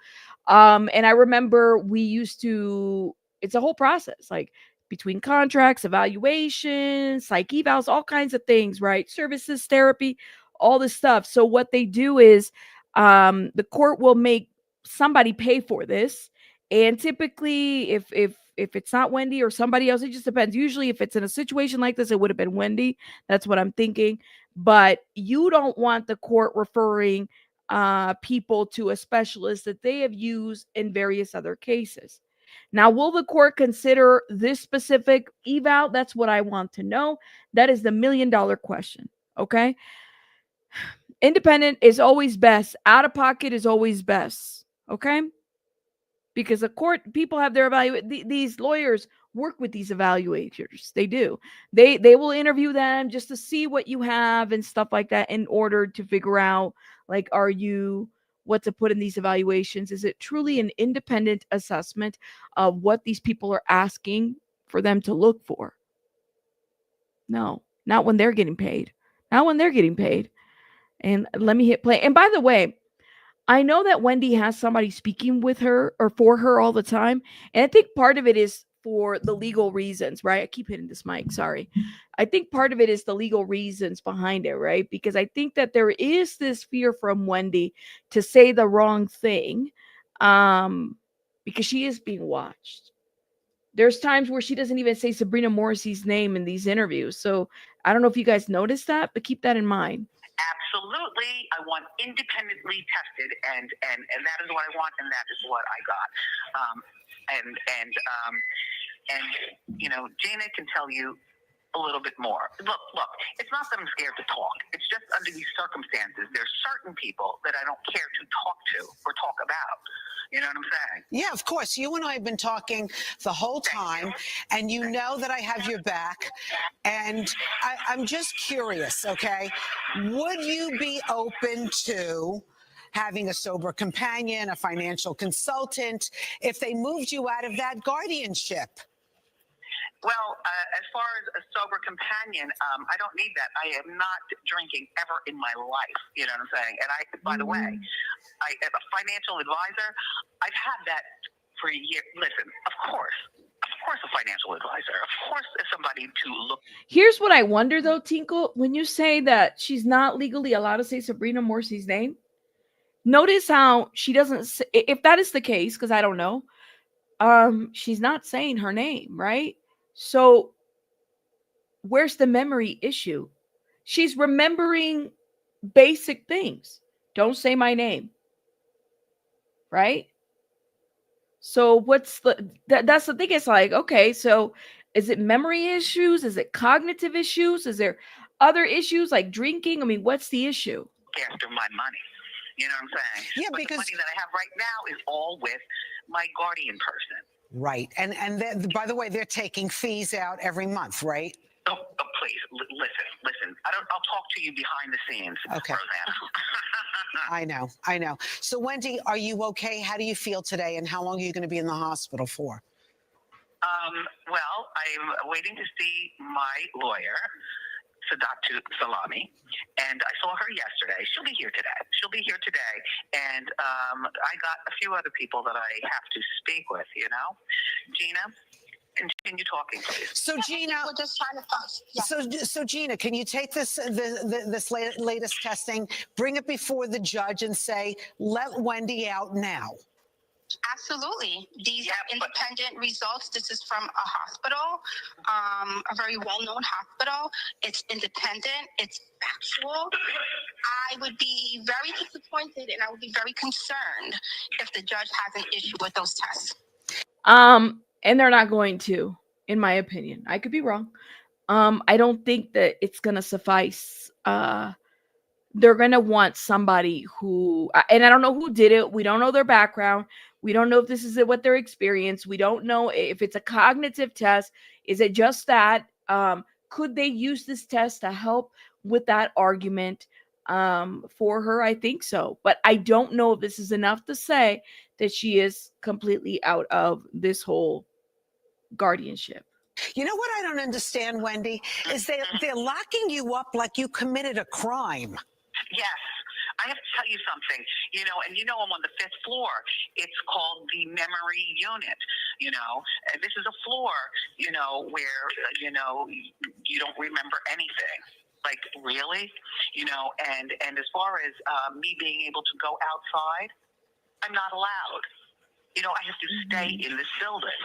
A: And I remember it's a whole process, like between contracts, evaluations, psych evals, all kinds of things, right? Services, therapy, all this stuff. So what they do is the court will make somebody pay for this. And typically, if it's not Wendy or somebody else, it just depends. Usually, if it's in a situation like this, it would have been Wendy. That's what I'm thinking. But you don't want the court referring people to a specialist that they have used in various other cases. Now, will the court consider this specific eval? That's what I want to know. That is the $1 million question. Okay. Independent is always best. Out of pocket is always best. Okay. Because the court, people have their these lawyers work with these evaluators. They do. They will interview them just to see what you have and stuff like that in order to figure out, like, are you what to put in these evaluations. Is it truly an independent assessment of what these people are asking for them to look for? No, not when they're getting paid. Not when they're getting paid. And let me hit play. And by the way, I know that Wendy has somebody speaking with her or for her all the time. And I think part of it is for the legal reasons, right? I keep hitting this mic, sorry. I think part of it is the legal reasons behind it, right? Because I think that there is this fear from Wendy to say the wrong thing because she is being watched. There's times where she doesn't even say Sabrina Morrissey's name in these interviews. So I don't know if you guys noticed that, but keep that in mind.
F: Absolutely, I want independently tested, and that is what I want, and that is what I got. And you know, Jana can tell you a little bit more. Look, it's not that I'm scared to talk. It's just under these circumstances, there's certain people that I don't care to talk to or talk about. You know what I'm saying?
E: Yeah, of course. You and I have been talking the whole time, and you know that I have your back. And I'm just curious, okay? Would you be open to having a sober companion, a financial consultant, if they moved you out of that guardianship?
F: Well, as far as a sober companion, I don't need that. I am not drinking ever in my life. You know what I'm saying? And by the way, I have a financial advisor. I've had that for a year. Listen, of course, a financial advisor. Of course, there's somebody to look.
A: Here's what I wonder though, Tinkle, when you say that she's not legally allowed to say Sabrina Morrissey's name, notice how she doesn't say, if that is the case, because I don't know, she's not saying her name, right? So where's the memory issue? She's remembering basic things. Don't say my name. Right? So what's that's the thing. It's like, okay, so is it memory issues? Is it cognitive issues? Is there other issues like drinking? I mean, what's the issue?
F: After my money. You know what I'm saying?
E: Yeah,
F: but
E: because
F: the money that I have right now is all with my guardian person.
E: Right. And by the way, they're taking fees out every month, right?
F: Oh, please, listen. I'll talk to you behind the scenes,
E: Okay.
F: Rosanna.
E: I know. So, Wendy, are you okay? How do you feel today? And how long are you going to be in the hospital for?
F: Well, I'm waiting to see my lawyer, Sudiksha Konanki, and I saw her yesterday. She'll be here today. And I got a few other people that I have to speak with, you know. Gina, continue talking, please.
E: So, Gina,
D: we're just trying to find. Yeah.
E: So Gina, can you take this latest testing, bring it before the judge, and say, let Wendy out now?
D: Absolutely. These are independent results. This is from a hospital, a very well-known hospital. It's independent. It's factual. I would be very disappointed and I would be very concerned if the judge has an issue with those tests.
A: And they're not going to, in my opinion. I could be wrong. I don't think that it's going to suffice. They're going to want somebody who, and I don't know who did it. We don't know their background. We don't know if this is what their experience. We don't know if it's a cognitive test. Is it just that? Could they use this test to help with that argument for her? I think so. But I don't know if this is enough to say that she is completely out of this whole guardianship.
E: You know what I don't understand, Wendy, is they're locking you up like you committed a crime.
F: Yes. I have to tell you something, you know, and you know I'm on the 5th floor. It's called the memory unit, you know, and this is a floor, you know, where, you know, you don't remember anything. Like, really? You know, and as far as me being able to go outside, I'm not allowed. You know, I have to stay in this building.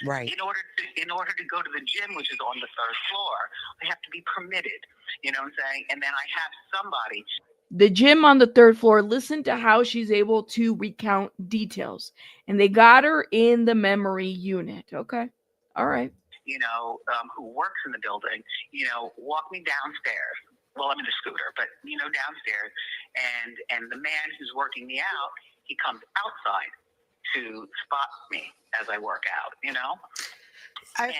E: Right.
F: In order to go to the gym, which is on the 3rd floor, I have to be permitted. You know what I'm saying? And then I have somebody.
A: The gym on the 3rd floor, listen to how she's able to recount details. And they got her in the memory unit. Okay. All right.
F: You know, who works in the building, you know, walk me downstairs. Well, I'm in the scooter, but, you know, downstairs. And the man who's working me out, he comes outside to spot me as I work out, you know? In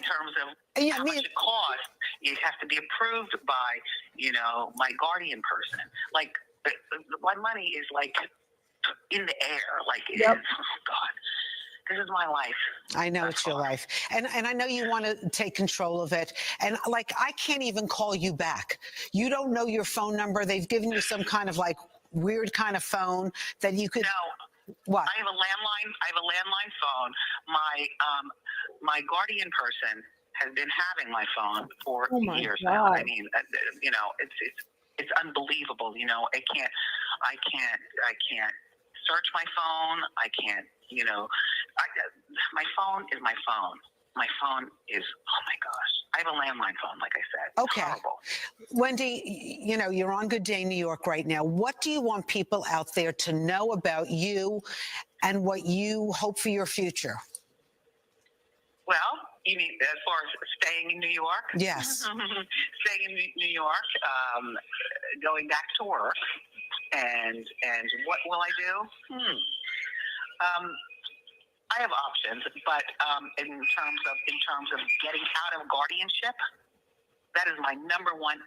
F: terms of how much it costs, it has to be approved by, you know, my guardian person. Like, my money is like in the air. Like,
A: Yep.
F: oh God, this is my life.
E: I know it's your life. And I know you want to take control of it. And like, I can't even call you back. You don't know your phone number. They've given you some kind of like weird kind of phone that you could.
F: No.
E: What?
F: I have a landline phone. My guardian person has been having my phone for years now. I mean, you know, it's unbelievable. You know, I can't search my phone. I can't, you know, my phone is my phone. My phone is, oh my gosh. I have a landline phone, like I said. It's
E: Okay.
F: horrible.
E: Wendy, you know, you're on Good Day New York right now. What do you want people out there to know about you and what you hope for your future?
F: Well, you mean as far as staying in New York?
E: Yes.
F: Staying in New York, going back to work, and what will I do? I have options, but in terms of getting out of guardianship, that is my number one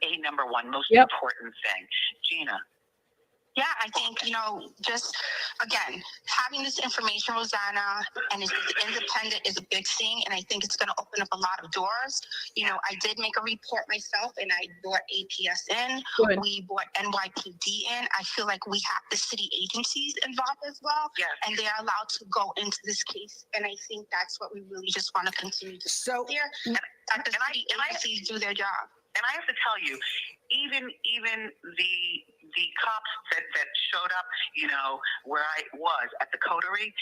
F: most important thing. Gina.
D: Yeah, I think, you know, just, again, having this information, Rosanna, and it's independent is a big thing, and I think it's going to open up a lot of doors. You know, I did make a report myself, and I brought APS in.
A: Good.
D: We brought NYPD in. I feel like we have the city agencies involved as well, and they are allowed to go into this case, and I think that's what we really just want to continue to
E: So,
D: there, and that the city agencies do their job.
F: And I have to tell you, even the cops that showed up, you know, where I was at the coterie,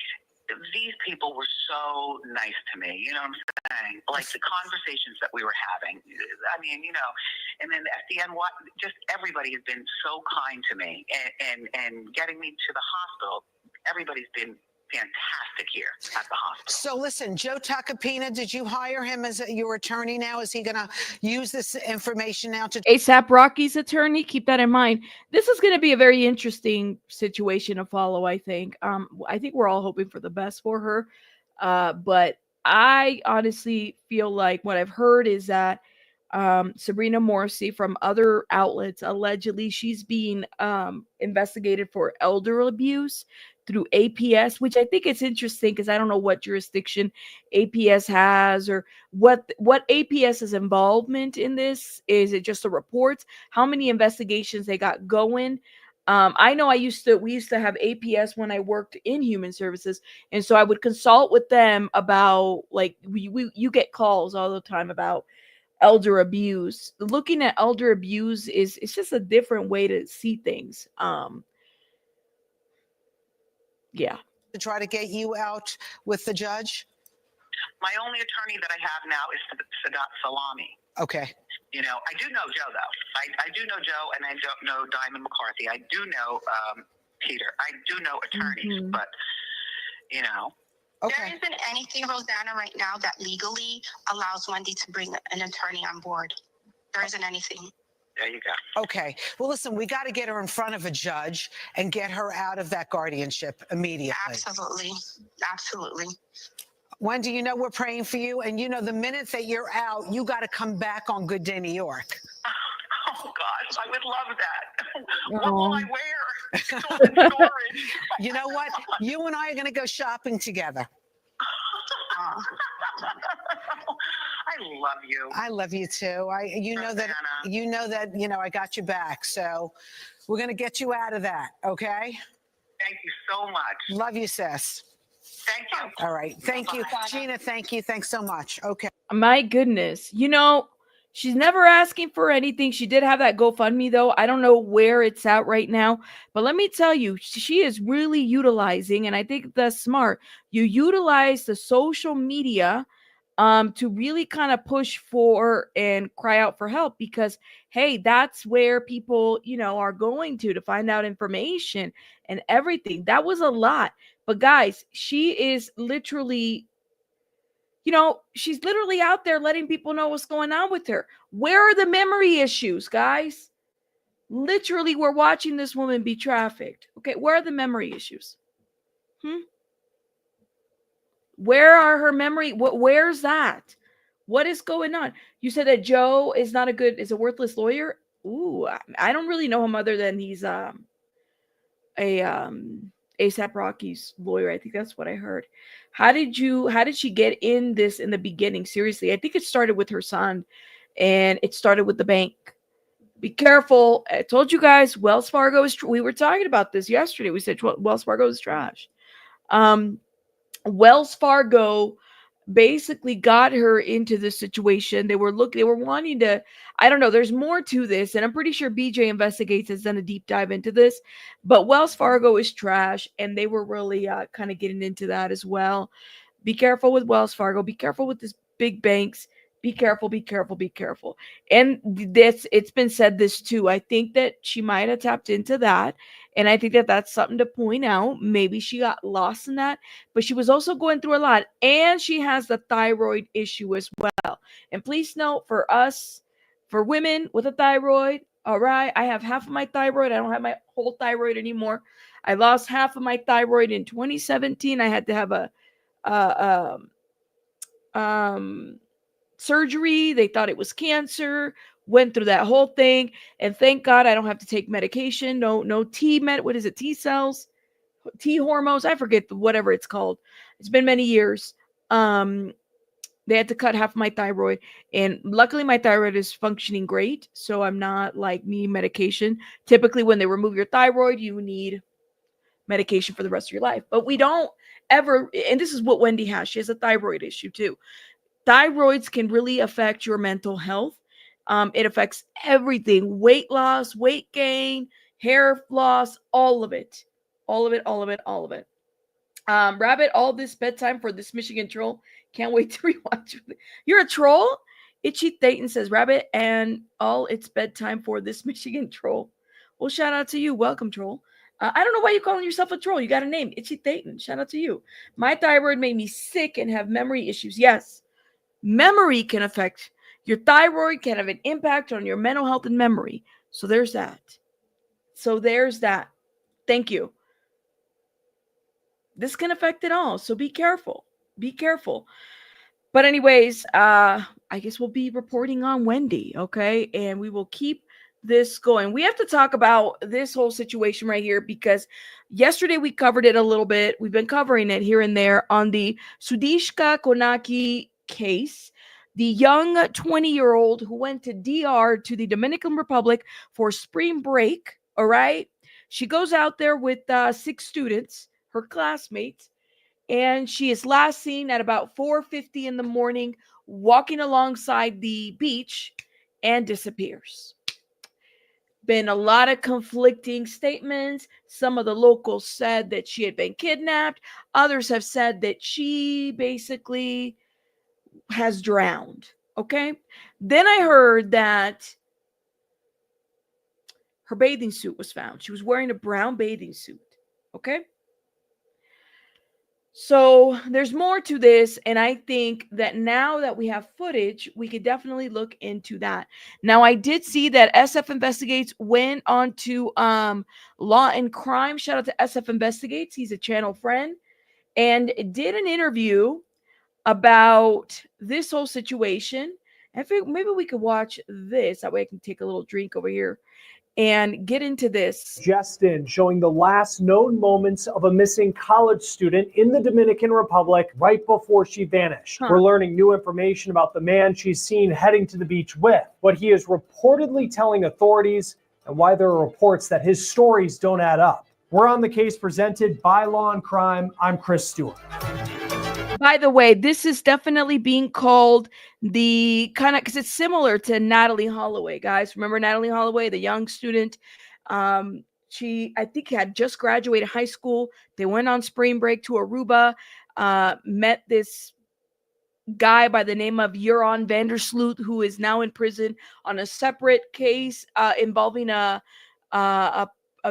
F: these people were so nice to me. You know what I'm saying? Like the conversations that we were having. I mean, you know, and then at the end, just everybody has been so kind to me and getting me to the hospital. Everybody's been fantastic here at the hospital.
E: So listen, Joe Tacopina, did you hire him as your attorney now? Is he going to use this information now to...
A: ASAP Rocky's attorney? Keep that in mind. This is going to be a very interesting situation to follow, I think. I think we're all hoping for the best for her. But I honestly feel like what I've heard is that Sabrina Morrissey from other outlets, allegedly she's being investigated for elder abuse through APS, which I think it's interesting because I don't know what jurisdiction APS has or what APS's involvement in this. Is it just the reports? How many investigations they got going? I know we used to have APS when I worked in human services, and so I would consult with them about, like, you get calls all the time about elder abuse. Looking at elder abuse it's just a different way to see things. Yeah.
E: To try to get you out with the judge?
F: My only attorney that I have now is Sadat Salami.
E: Okay.
F: You know, I do know Joe, though. I do know Joe, and I don't know Diamond McCarthy. I do know Peter. I do know attorneys, but, you know.
E: Okay.
D: There isn't anything, Rosanna, right now that legally allows Wendy to bring an attorney on board. There isn't anything.
F: There you go.
E: Okay. Well, listen, we got to get her in front of a judge and get her out of that guardianship immediately.
D: Absolutely. Absolutely.
E: Wendy, you know we're praying for you. And, you know, the minute that you're out, you got to come back on Good Day New York.
F: Oh, gosh, I would love that. What will I wear? It's all in storage.
E: You know what? You and I are going to go shopping together.
F: I love you.
E: I love you too. You know that I got you back. So we're going to get you out of that. Okay.
F: Thank you so much.
E: Love you, sis.
F: Thank you.
E: All right. Thank you. Gina, thank you. Thanks so much. Okay.
A: My goodness. You know, she's never asking for anything. She did have that GoFundMe, though. I don't know where it's at right now. But let me tell you, she is really utilizing, and I think that's smart. You utilize the social media to really kind of push for and cry out for help, because, hey, that's where people, you know, are going to find out information and everything. That was a lot. But guys, she is literally, you know, she's literally out there letting people know what's going on with her. Where are the memory issues, guys? Literally, we're watching this woman be trafficked. Okay, where are the memory issues? Where are her memory? Where's that? What is going on? You said that Joe is a worthless lawyer. Ooh, I don't really know him other than he's ASAP Rocky's lawyer. I think that's what I heard. How did she get in this in the beginning? Seriously, I think it started with her son, and it started with the bank. Be careful. I told you guys, Wells Fargo is. We were talking about this yesterday. We said Wells Fargo is trash. Wells Fargo basically got her into this situation. They were wanting to, I don't know, there's more to this, and I'm pretty sure BJ Investigates has done a deep dive into this, but Wells Fargo is trash, and they were really kind of getting into that as well. Be careful with Wells Fargo. Be careful with these big banks. Be careful, be careful, be careful. And it's been said this too. I think that she might have tapped into that. And I think that that's something to point out. Maybe she got lost in that, but she was also going through a lot. And she has the thyroid issue as well. And please note, for us, for women with a thyroid, all right, I have half of my thyroid. I don't have my whole thyroid anymore. I lost half of my thyroid in 2017. I had to have a surgery. They thought it was cancer. Went through that whole thing, and thank God I don't have to take medication. No what is it? T cells, T hormones. I forget whatever it's called. It's been many years. They had to cut half my thyroid, and luckily my thyroid is functioning great, so I'm not like needing medication. Typically, when they remove your thyroid, you need medication for the rest of your life, but we don't ever. And this is what Wendy has. She has a thyroid issue too. Thyroids can really affect your mental health. It affects everything: weight loss, weight gain, hair loss, all of it. Rabbit, all this bedtime for this Michigan troll. Can't wait to rewatch. You're a troll? Itchy Thayton says, Rabbit, and all it's bedtime for this Michigan troll. Well, shout out to you. Welcome, troll. I don't know why you're calling yourself a troll. You got a name, Itchy Thayton. Shout out to you. My thyroid made me sick and have memory issues. Yes, memory can affect your thyroid, can have an impact on your mental health and memory. So there's that. Thank you. This can affect it all. So be careful. Be careful. But anyways, I guess we'll be reporting on Wendy, okay? And we will keep this going. We have to talk about this whole situation right here because yesterday we covered it a little bit. We've been covering it here and there on the Sudiksha Konanki case. The young 20-year-old who went to the Dominican Republic for spring break, all right? She goes out there with 6 students, her classmates, and she is last seen at about 4:50 in the morning walking alongside the beach and disappears. Been a lot of conflicting statements. Some of the locals said that she had been kidnapped. Others have said that she basically has drowned. Okay. Then I heard that her bathing suit was found. She was wearing a brown bathing suit. Okay. So there's more to this. And I think that now that we have footage, we could definitely look into that. Now, I did see that SF Investigates went on to Law and Crime. Shout out to SF Investigates. He's a channel friend. And did an interview about this whole situation. I think maybe we could watch this. That way I can take a little drink over here and get into this.
G: Justin showing the last known moments of a missing college student in the Dominican Republic right before she vanished. We're learning new information about the man she's seen heading to the beach with, what he is reportedly telling authorities, and why there are reports that his stories don't add up. We're on the case presented by Law and Crime. I'm Chris Stewart.
A: By the way, this is definitely being called the kind of, because it's similar to Natalie Holloway, guys. Remember Natalie Holloway, the young student? She, I think, had just graduated high school. They went on spring break to Aruba, met this guy by the name of Euron Vandersloot, who is now in prison on a separate case involving a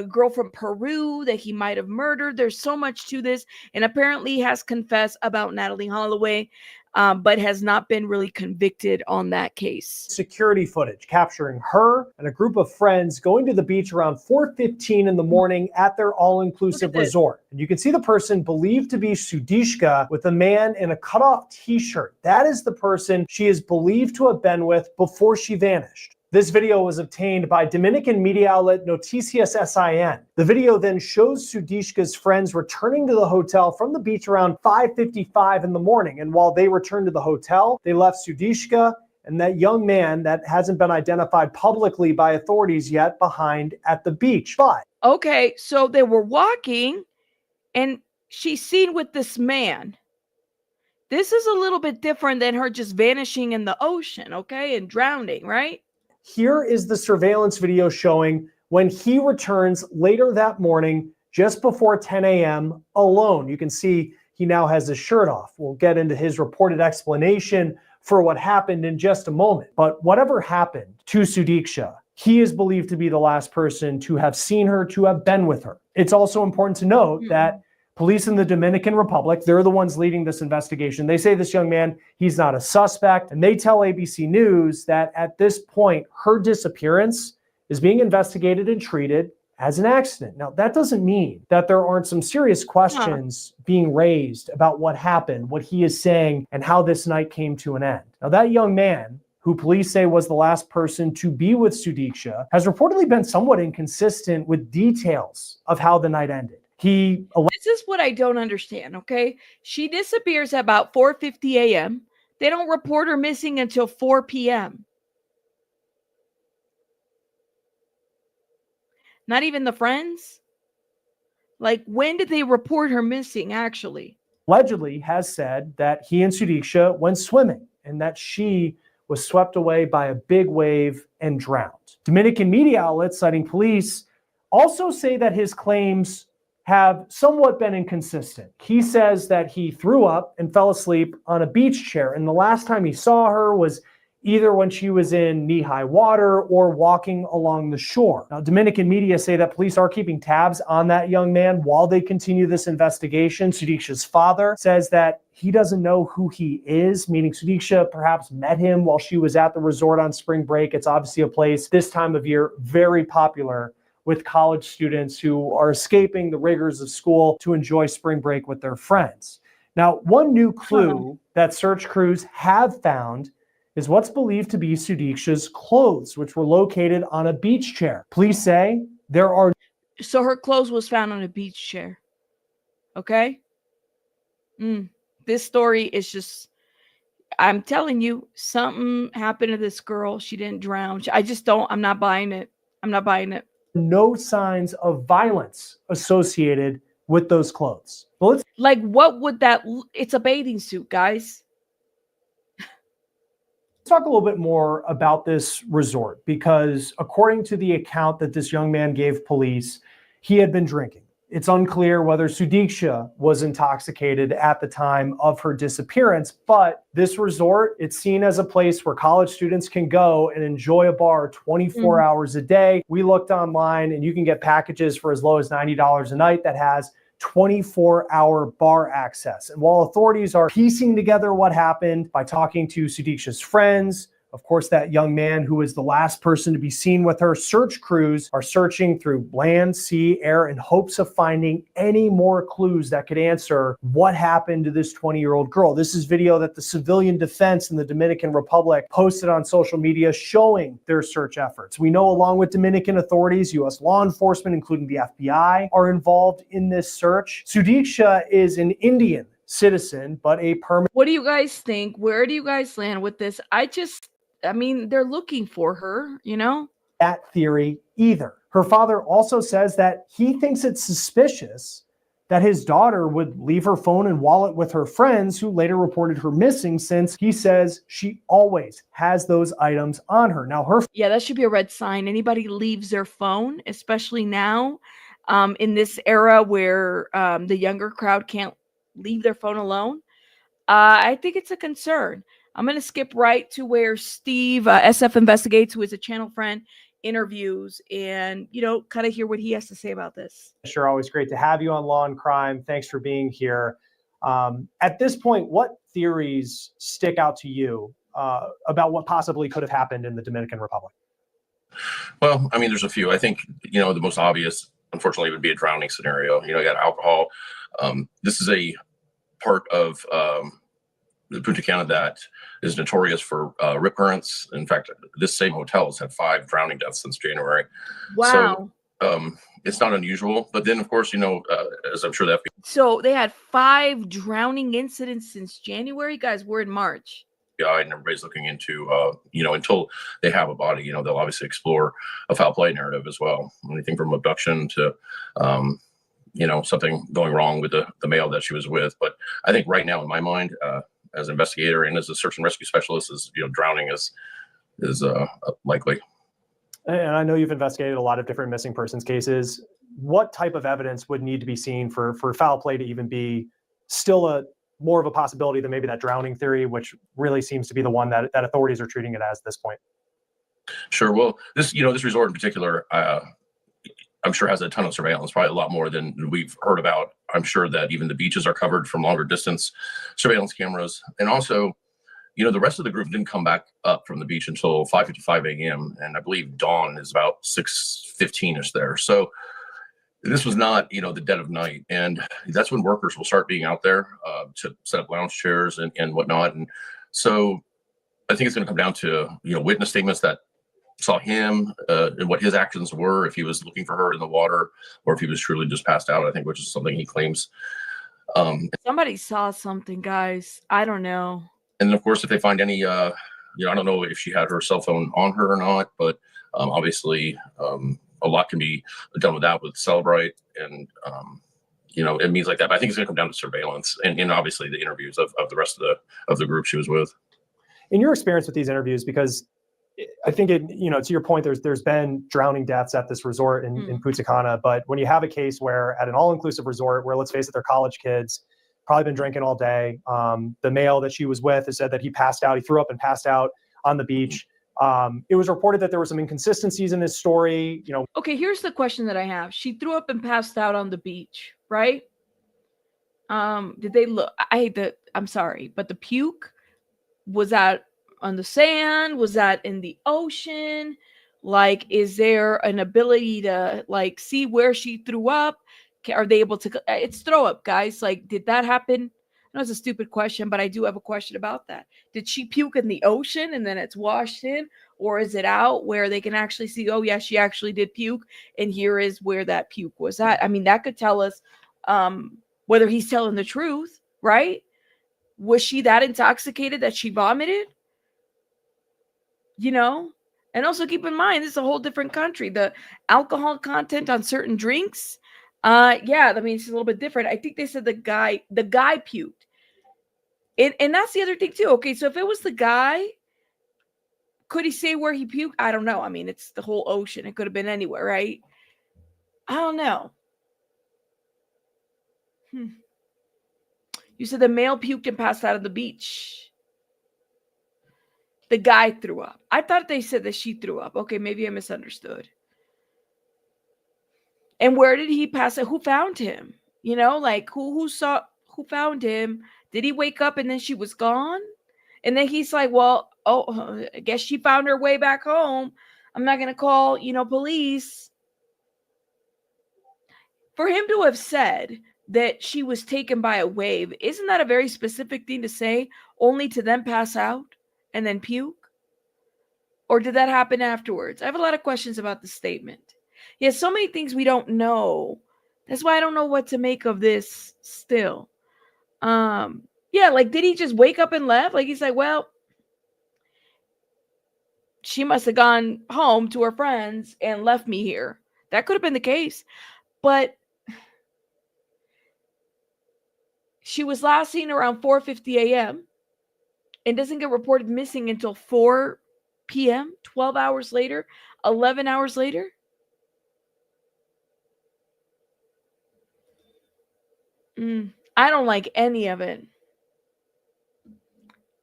A: girl from Peru that he might have murdered. There's so much to this, and apparently he has confessed about Natalie Holloway, but has not been really convicted on that case.
G: Security footage capturing her and a group of friends going to the beach around 4:15 in the morning at their all-inclusive resort. And you can see the person believed to be Sudiksha with a man in a cutoff t-shirt. That is the person she is believed to have been with before she vanished. This video was obtained by Dominican media outlet Noticias SIN. The video then shows Sudiksha's friends returning to the hotel from the beach around 5:55 in the morning. And while they returned to the hotel, they left Sudiksha and that young man that hasn't been identified publicly by authorities yet behind at the beach. But
A: okay, so they were walking and she's seen with this man. This is a little bit different than her just vanishing in the ocean, okay, and drowning, right?
G: here is the surveillance video showing when he returns later that morning, just before 10 a.m. alone. You can see he now has his shirt off. We'll get into his reported explanation for what happened in just a moment. But whatever happened to Sudiksha, he is believed to be the last person to have seen her, to have been with her. It's also important to note that police in the Dominican Republic, they're the ones leading this investigation. They say this young man, he's not a suspect. And they tell ABC News that at this point, her disappearance is being investigated and treated as an accident. Now, that doesn't mean that there aren't some serious questions being raised about what happened, what he is saying, and how this night came to an end. Now, that young man, who police say was the last person to be with Sudiksha, has reportedly been somewhat inconsistent with details of how the night ended.
A: This is what I don't understand, okay? She disappears at about 4:50 a.m. They don't report her missing until 4 p.m. Not even the friends? Like, when did they report her missing, actually?
G: Allegedly has said that he and Sudiksha went swimming and that she was swept away by a big wave and drowned. Dominican media outlets citing police also say that his claims have somewhat been inconsistent. He says that he threw up and fell asleep on a beach chair, and the last time he saw her was either when she was in knee-high water or walking along the shore. Now, Dominican media say that police are keeping tabs on that young man while they continue this investigation. Sudiksha's father says that he doesn't know who he is, meaning Sudiksha perhaps met him while she was at the resort on spring break. It's obviously a place this time of year very popular with college students who are escaping the rigors of school to enjoy spring break with their friends. Now, one new clue that search crews have found is what's believed to be Sudiksha's clothes, which were located on a beach chair. Police say there are...
A: So her clothes was found on a beach chair. Okay? This story is just... I'm telling you, something happened to this girl. She didn't drown. I'm not buying it. I'm not buying it.
G: No signs of violence associated with those clothes. Well,
A: like, what would that... It's a bathing suit, guys.
G: Let's talk a little bit more about this resort, because according to the account that this young man gave police, he had been drinking. It's unclear whether Sudiksha was intoxicated at the time of her disappearance, but this resort, it's seen as a place where college students can go and enjoy a bar 24 hours a day. We looked online and you can get packages for as low as $90 a night that has 24-hour bar access. And while authorities are piecing together what happened by talking to Sudiksha's friends, of course, that young man who was the last person to be seen with her, search crews are searching through land, sea, air in hopes of finding any more clues that could answer what happened to this 20-year-old girl. This is video that the civilian defense in the Dominican Republic posted on social media showing their search efforts. We know along with Dominican authorities, U.S. law enforcement, including the FBI, are involved in this search. Sudiksha is an Indian citizen, but a permanent...
A: What do you guys think? Where do you guys land with this? I mean, they're looking for her, you know?
G: That theory either. Her father also says that he thinks it's suspicious that his daughter would leave her phone and wallet with her friends, who later reported her missing, since he says she always has those items on her. Now,
A: yeah, that should be a red sign. Anybody leaves their phone, especially now, in this era where the younger crowd can't leave their phone alone. I think it's a concern. I'm going to skip right to where Steve, SF Investigates, who is a channel friend, interviews and, kind of hear what he has to say about this.
G: Sure, always great to have you on Law and Crime. Thanks for being here. At this point, what theories stick out to you about what possibly could have happened in the Dominican Republic?
H: Well, I mean, there's a few. I think, the most obvious, unfortunately, would be a drowning scenario. You got alcohol. This is a part of Punta Cana that is notorious for rip currents. In fact, this same hotel has had 5 drowning deaths since January.
A: Wow.
H: So it's not unusual. But then, of course, as I'm sure that.
A: So they had 5 drowning incidents since January. Guys, we're in March.
H: And everybody's looking into, until they have a body, they'll obviously explore a foul play narrative as well. Anything from abduction to, something going wrong with the male that she was with. But I think right now, in my mind, as an investigator and as a search and rescue specialist, is drowning is likely.
G: And I know you've investigated a lot of different missing persons cases. What type of evidence would need to be seen for foul play to even be still more of a possibility than maybe that drowning theory, which really seems to be the one that authorities are treating it as at this point?
H: Sure. Well, this resort in particular, I'm sure has a ton of surveillance, probably a lot more than we've heard about. I'm sure that even the beaches are covered from longer distance surveillance cameras. And also, the rest of the group didn't come back up from the beach until 5:55 a.m. And I believe dawn is about 6:15ish there. So this was not, the dead of night. And that's when workers will start being out there to set up lounge chairs and whatnot. And so I think it's going to come down to, witness statements that saw him and what his actions were, if he was looking for her in the water or if he was truly just passed out, I think, which is something he claims.
A: Somebody saw something, guys. I don't know.
H: And then, of course, if they find any, I don't know if she had her cell phone on her or not, but obviously a lot can be done with that with Celebrite and, it means like that. But I think it's going to come down to surveillance and obviously the interviews of the rest of the group she was with.
G: In your experience with these interviews, because I think to your point, there's been drowning deaths at this resort in Punta Cana, but when you have a case where at an all-inclusive resort where, let's face it, they're college kids, probably been drinking all day. The male that she was with has said that he passed out. He threw up and passed out on the beach. It was reported that there were some inconsistencies in this story.
A: Okay, here's the question that I have. She threw up and passed out on the beach, right? Did they look? I'm sorry, but the puke, was that on the sand? Was that in the ocean? Like, is there an ability to see where she threw up? Are they able to? It's throw up, guys. Like, did that happen? I know it's a stupid question, but I do have a question about that. Did she puke in the ocean and then it's washed in? Or is it out where they can actually see, oh, yeah, she actually did puke, and here is where that puke was at? I mean, that could tell us whether he's telling the truth, right? Was she that intoxicated that she vomited? And also keep in mind, this is a whole different country. The alcohol content on certain drinks, yeah, I mean, it's a little bit different. I think they said the guy puked. And that's the other thing too. Okay, so if it was the guy, could he say where he puked? I don't know. I mean, it's the whole ocean. It could have been anywhere, right? I don't know. You said the male puked and passed out on the beach. The guy threw up. I thought they said that she threw up. Okay, maybe I misunderstood. And where did he pass it? Who found him? Who found him? Did he wake up and then she was gone? And then he's like, well, I guess she found her way back home. I'm not going to call, police. For him to have said that she was taken by a wave, isn't that a very specific thing to say, only to then pass out and then puke? Or did that happen afterwards? I have a lot of questions about the statement. Yeah, so many things we don't know. That's why I don't know what to make of this still. Yeah, did he just wake up and left? He's like, well, she must have gone home to her friends and left me here. That could have been the case. But she was last seen around 4:50 a.m. and doesn't get reported missing until 4 p.m., 12 hours later, 11 hours later. I don't like any of it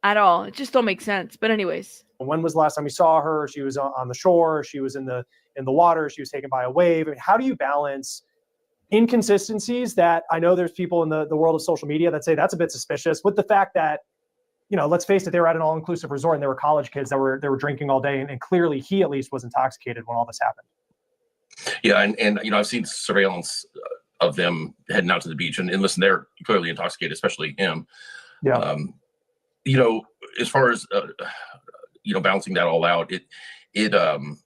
A: at all. It just don't make sense. But anyways.
G: When was the last time you saw her? She was on the shore. She was in the water. She was taken by a wave. I mean, how do you balance inconsistencies that I know there's people in the world of social media that say that's a bit suspicious with the fact that, let's face it, they were at an all-inclusive resort and they were college kids that were drinking all day. And clearly he at least was intoxicated when all this happened.
H: Yeah. And I've seen surveillance of them heading out to the beach and listen, they're clearly intoxicated, especially him.
G: Yeah.
H: you know, as far as you know, balancing that all out, it's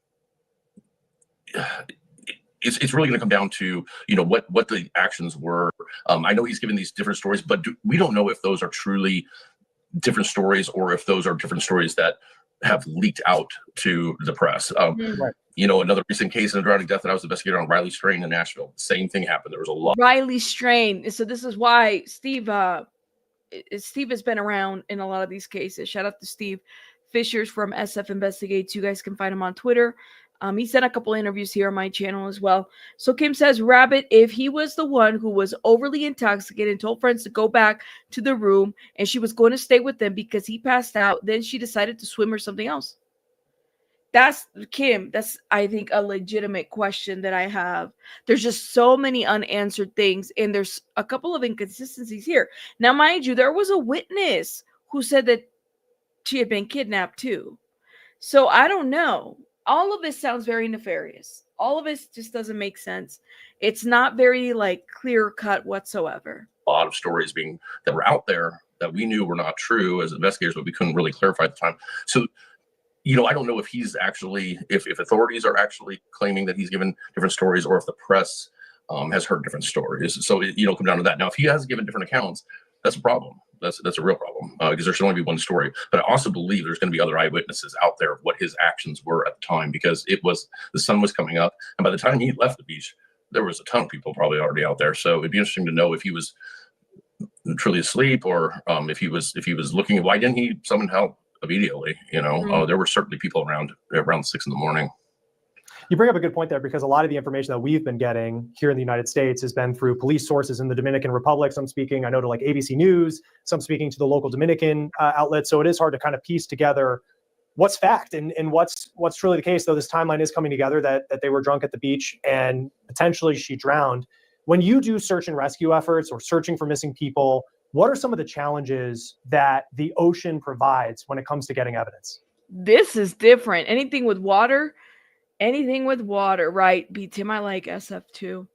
H: really going to come down to, you know, what the actions were. I know he's given these different stories, but we don't know if those are truly different stories or if those are different stories that have leaked out to the press.
G: Right.
H: You know, another recent case of a drowning death that I was investigating on Riley Strain in Nashville. Same thing happened. There was a lot.
A: Riley Strain. So this is why Steve has been around in a lot of these cases. Shout out to Steve Fishers from SF Investigates. You guys can find him on Twitter. He's done a couple interviews here on my channel as well. So Kim says, Rabbit, if he was the one who was overly intoxicated and told friends to go back to the room and she was going to stay with them because he passed out, then she decided to swim or something else. That's Kim. That's, I think, a legitimate question that I have. There's just so many unanswered things, and there's a couple of inconsistencies here. Now, mind you, there was a witness who said that she had been kidnapped too. So I don't know. All of this sounds very nefarious. All of this just doesn't make sense. It's not very like clear cut whatsoever.
H: A lot of stories that were out there that we knew were not true as investigators, but we couldn't really clarify at the time. So, you know, I don't know if he's actually, if authorities are actually claiming that he's given different stories, or if the press has heard different stories. So, you know, come down to that. Now, if he has given different accounts, that's a problem. That's a real problem, because there should only be one story. But I also believe there's going to be other eyewitnesses out there of what his actions were at the time, because the sun was coming up, and by the time he left the beach, there was a ton of people probably already out there. So it'd be interesting to know if he was truly asleep, or if he was looking. Why didn't he summon help immediately? You know, there were certainly people around 6 a.m.
G: You bring up a good point there, because a lot of the information that we've been getting here in the United States has been through police sources in the Dominican Republic. Some speaking, I know, to like ABC News, some speaking to the local Dominican outlets. So it is hard to kind of piece together what's fact and what's truly the case, though this timeline is coming together that they were drunk at the beach and potentially she drowned. When you do search and rescue efforts or searching for missing people, what are some of the challenges that the ocean provides when it comes to getting evidence?
A: This is different. Anything with water, right? Beats him. I like SF too.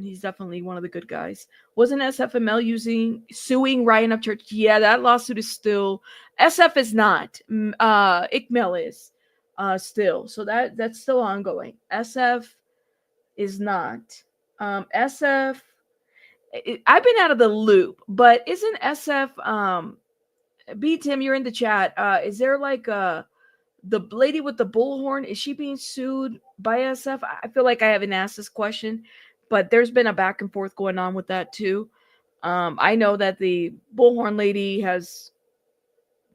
A: He's definitely one of the good guys. Wasn't SFML suing Ryan Upchurch? Yeah, that lawsuit is still. SF is not. ICML is still. So that's still ongoing. SF is not. SF. I've been out of the loop, but isn't SF? B Tim, you're in the chat. Is there like the lady with the bullhorn, is she being sued by SF? I feel like I haven't asked this question, but there's been a back and forth going on with that too. I know that the bullhorn lady has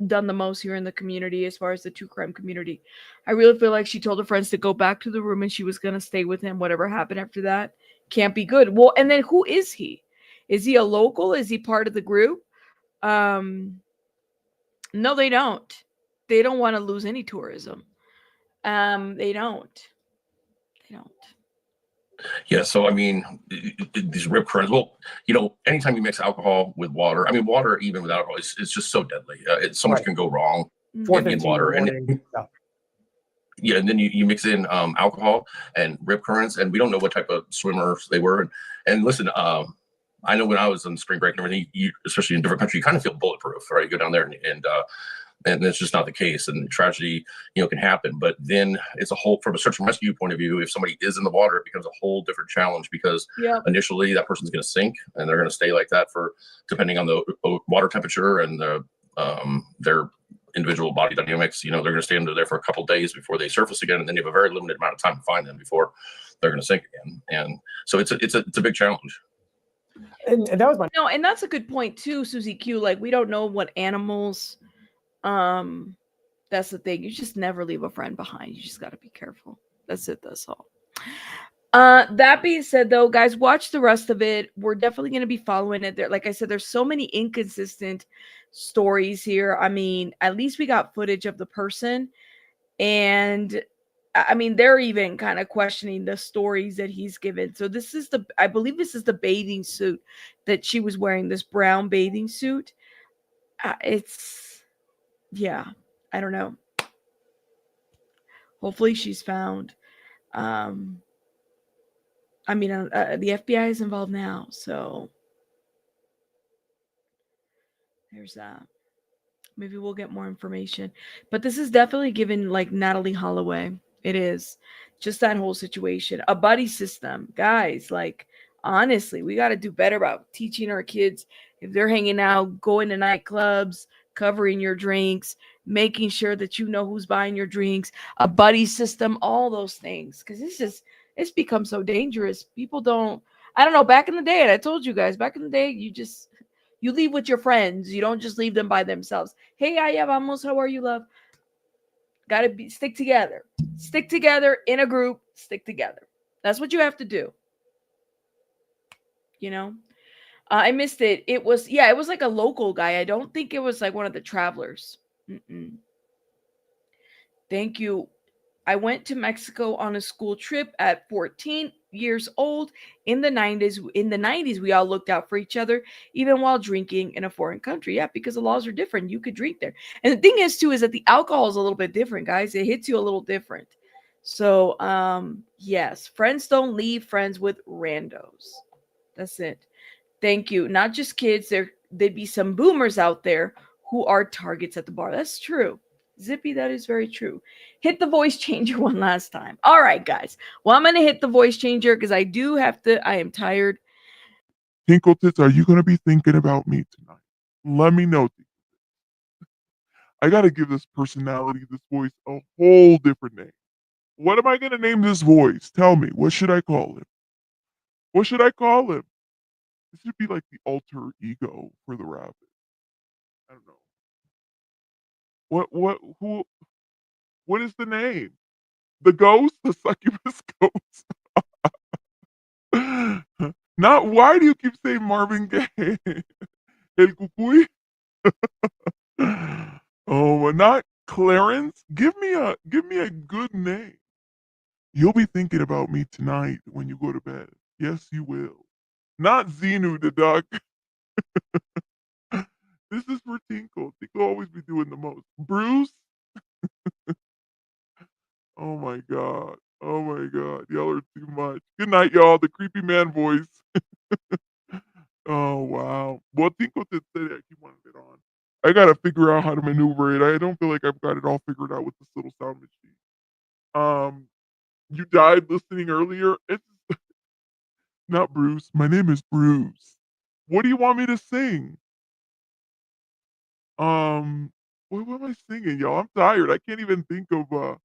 A: done the most here in the community as far as the true crime community. I really feel like she told her friends to go back to the room and she was going to stay with him. Whatever happened after that can't be good. Well, and then who is he? Is he a local? Is he part of the group? No, they don't. They don't want to lose any tourism. They don't.
H: Yeah, so I mean, these rip currents. Well, you know, anytime you mix alcohol with water, I mean, water even with alcohol is just so deadly. So much can go wrong in water, and then you mix in alcohol and rip currents, and we don't know what type of swimmers they were. And listen, I know when I was on spring break and everything, especially in different countries, you kind of feel bulletproof, right? You go down there and it's just not the case, and tragedy, you know, can happen. But then it's a whole, from a search and rescue point of view, if somebody is in the water, it becomes a whole different challenge, because initially that person's going to sink and they're going to stay like that for, depending on the water temperature and their individual body dynamics, you know, they're going to stay under there for a couple of days before they surface again, and then you have a very limited amount of time to find them before they're going to sink again. And so it's a big challenge.
G: And that was my
A: and that's a good point too, Susie Q. Like, we don't know what animals. That's the thing. You just never leave a friend behind. You just got to be careful. That's it. That's all. That being said, though, guys, watch the rest of it. We're definitely going to be following it. There, like I said, there's so many inconsistent stories here. I mean, at least we got footage of the person, and I mean, they're even kind of questioning the stories that he's given. So this is I believe this is the bathing suit that she was wearing, this brown bathing suit. Yeah, I don't know. Hopefully she's found. I mean, the FBI is involved now, so there's that. Maybe we'll get more information. But this is definitely given like Natalie Holloway. It is. Just that whole situation. A buddy system. Guys, like honestly, we got to do better about teaching our kids if they're hanging out, going to nightclubs, covering your drinks, making sure that you know who's buying your drinks, a buddy system, all those things. Cuz it's become so dangerous. People don't I don't know, back in the day, and I told you guys, back in the day, you leave with your friends. You don't just leave them by themselves. Hey, Aya, vamos. How are you, love? Gotta be stick together. Stick together in a group. Stick together. That's what you have to do. You know. I missed it. It was it was like a local guy. I don't think it was like one of the travelers. Mm-mm. Thank you. I went to Mexico on a school trip at 14 years old in the 90s. In the 90s, we all looked out for each other, even while drinking in a foreign country. Yeah, because the laws are different. You could drink there. And the thing is, too, is that the alcohol is a little bit different, guys. It hits you a little different. So, yes, friends don't leave friends with randos. That's it. Thank you. Not just kids. There'd be some boomers out there who are targets at the bar. That's true. Zippy, that is very true. Hit the voice changer one last time. All right, guys. Well, I'm going to hit the voice changer because I do have to. I am tired.
B: Tinkle Tits, are you going to be thinking about me tonight? Let me know. I got to give this personality, this voice, a whole different name. What am I going to name this voice? Tell me. What should I call him? What should I call him? This should be like the alter ego for the rabbit. I don't know. What is the name? The ghost? The succubus ghost? Not why do you keep saying Marvin Gaye? El Cucuy? Oh, not Clarence? Give me a good name. You'll be thinking about me tonight when you go to bed. Yes, you will. Not Xenu the duck. This is for Tinkle. Tinkle always be doing the most. Bruce? Oh my god. Oh my god. Y'all are too much. Good night, y'all. The creepy man voice. Oh wow. Well, Tinkle did say that he wanted it on. I gotta figure out how to maneuver it. I don't feel like I've got it all figured out with this little sound machine. You died listening earlier? It's not Bruce. My name is Bruce. What do you want me to sing? What am I singing, y'all? I'm tired. I can't even think of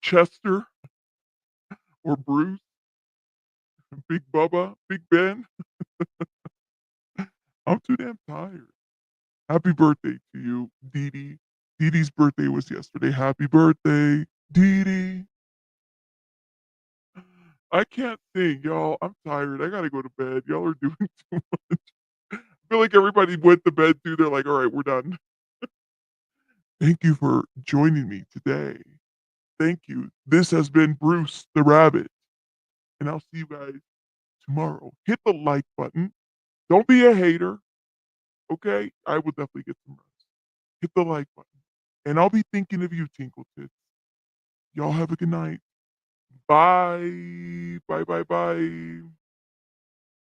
B: Chester or Bruce, Big Bubba, Big Ben. I'm too damn tired. Happy birthday to you, Dee Dee. Dee Dee's birthday was yesterday. Happy birthday, Dee Dee. I can't sing, y'all. I'm tired. I gotta go to bed. Y'all are doing too much. I feel like everybody went to bed too. They're like, all right, we're done. Thank you for joining me today. Thank you. This has been Bruce the Rabbit. And I'll see you guys tomorrow. Hit the like button. Don't be a hater. Okay? I will definitely get some rest. Hit the like button. And I'll be thinking of you, Tinkle Tits. Y'all have a good night. Bye. Bye, bye, bye.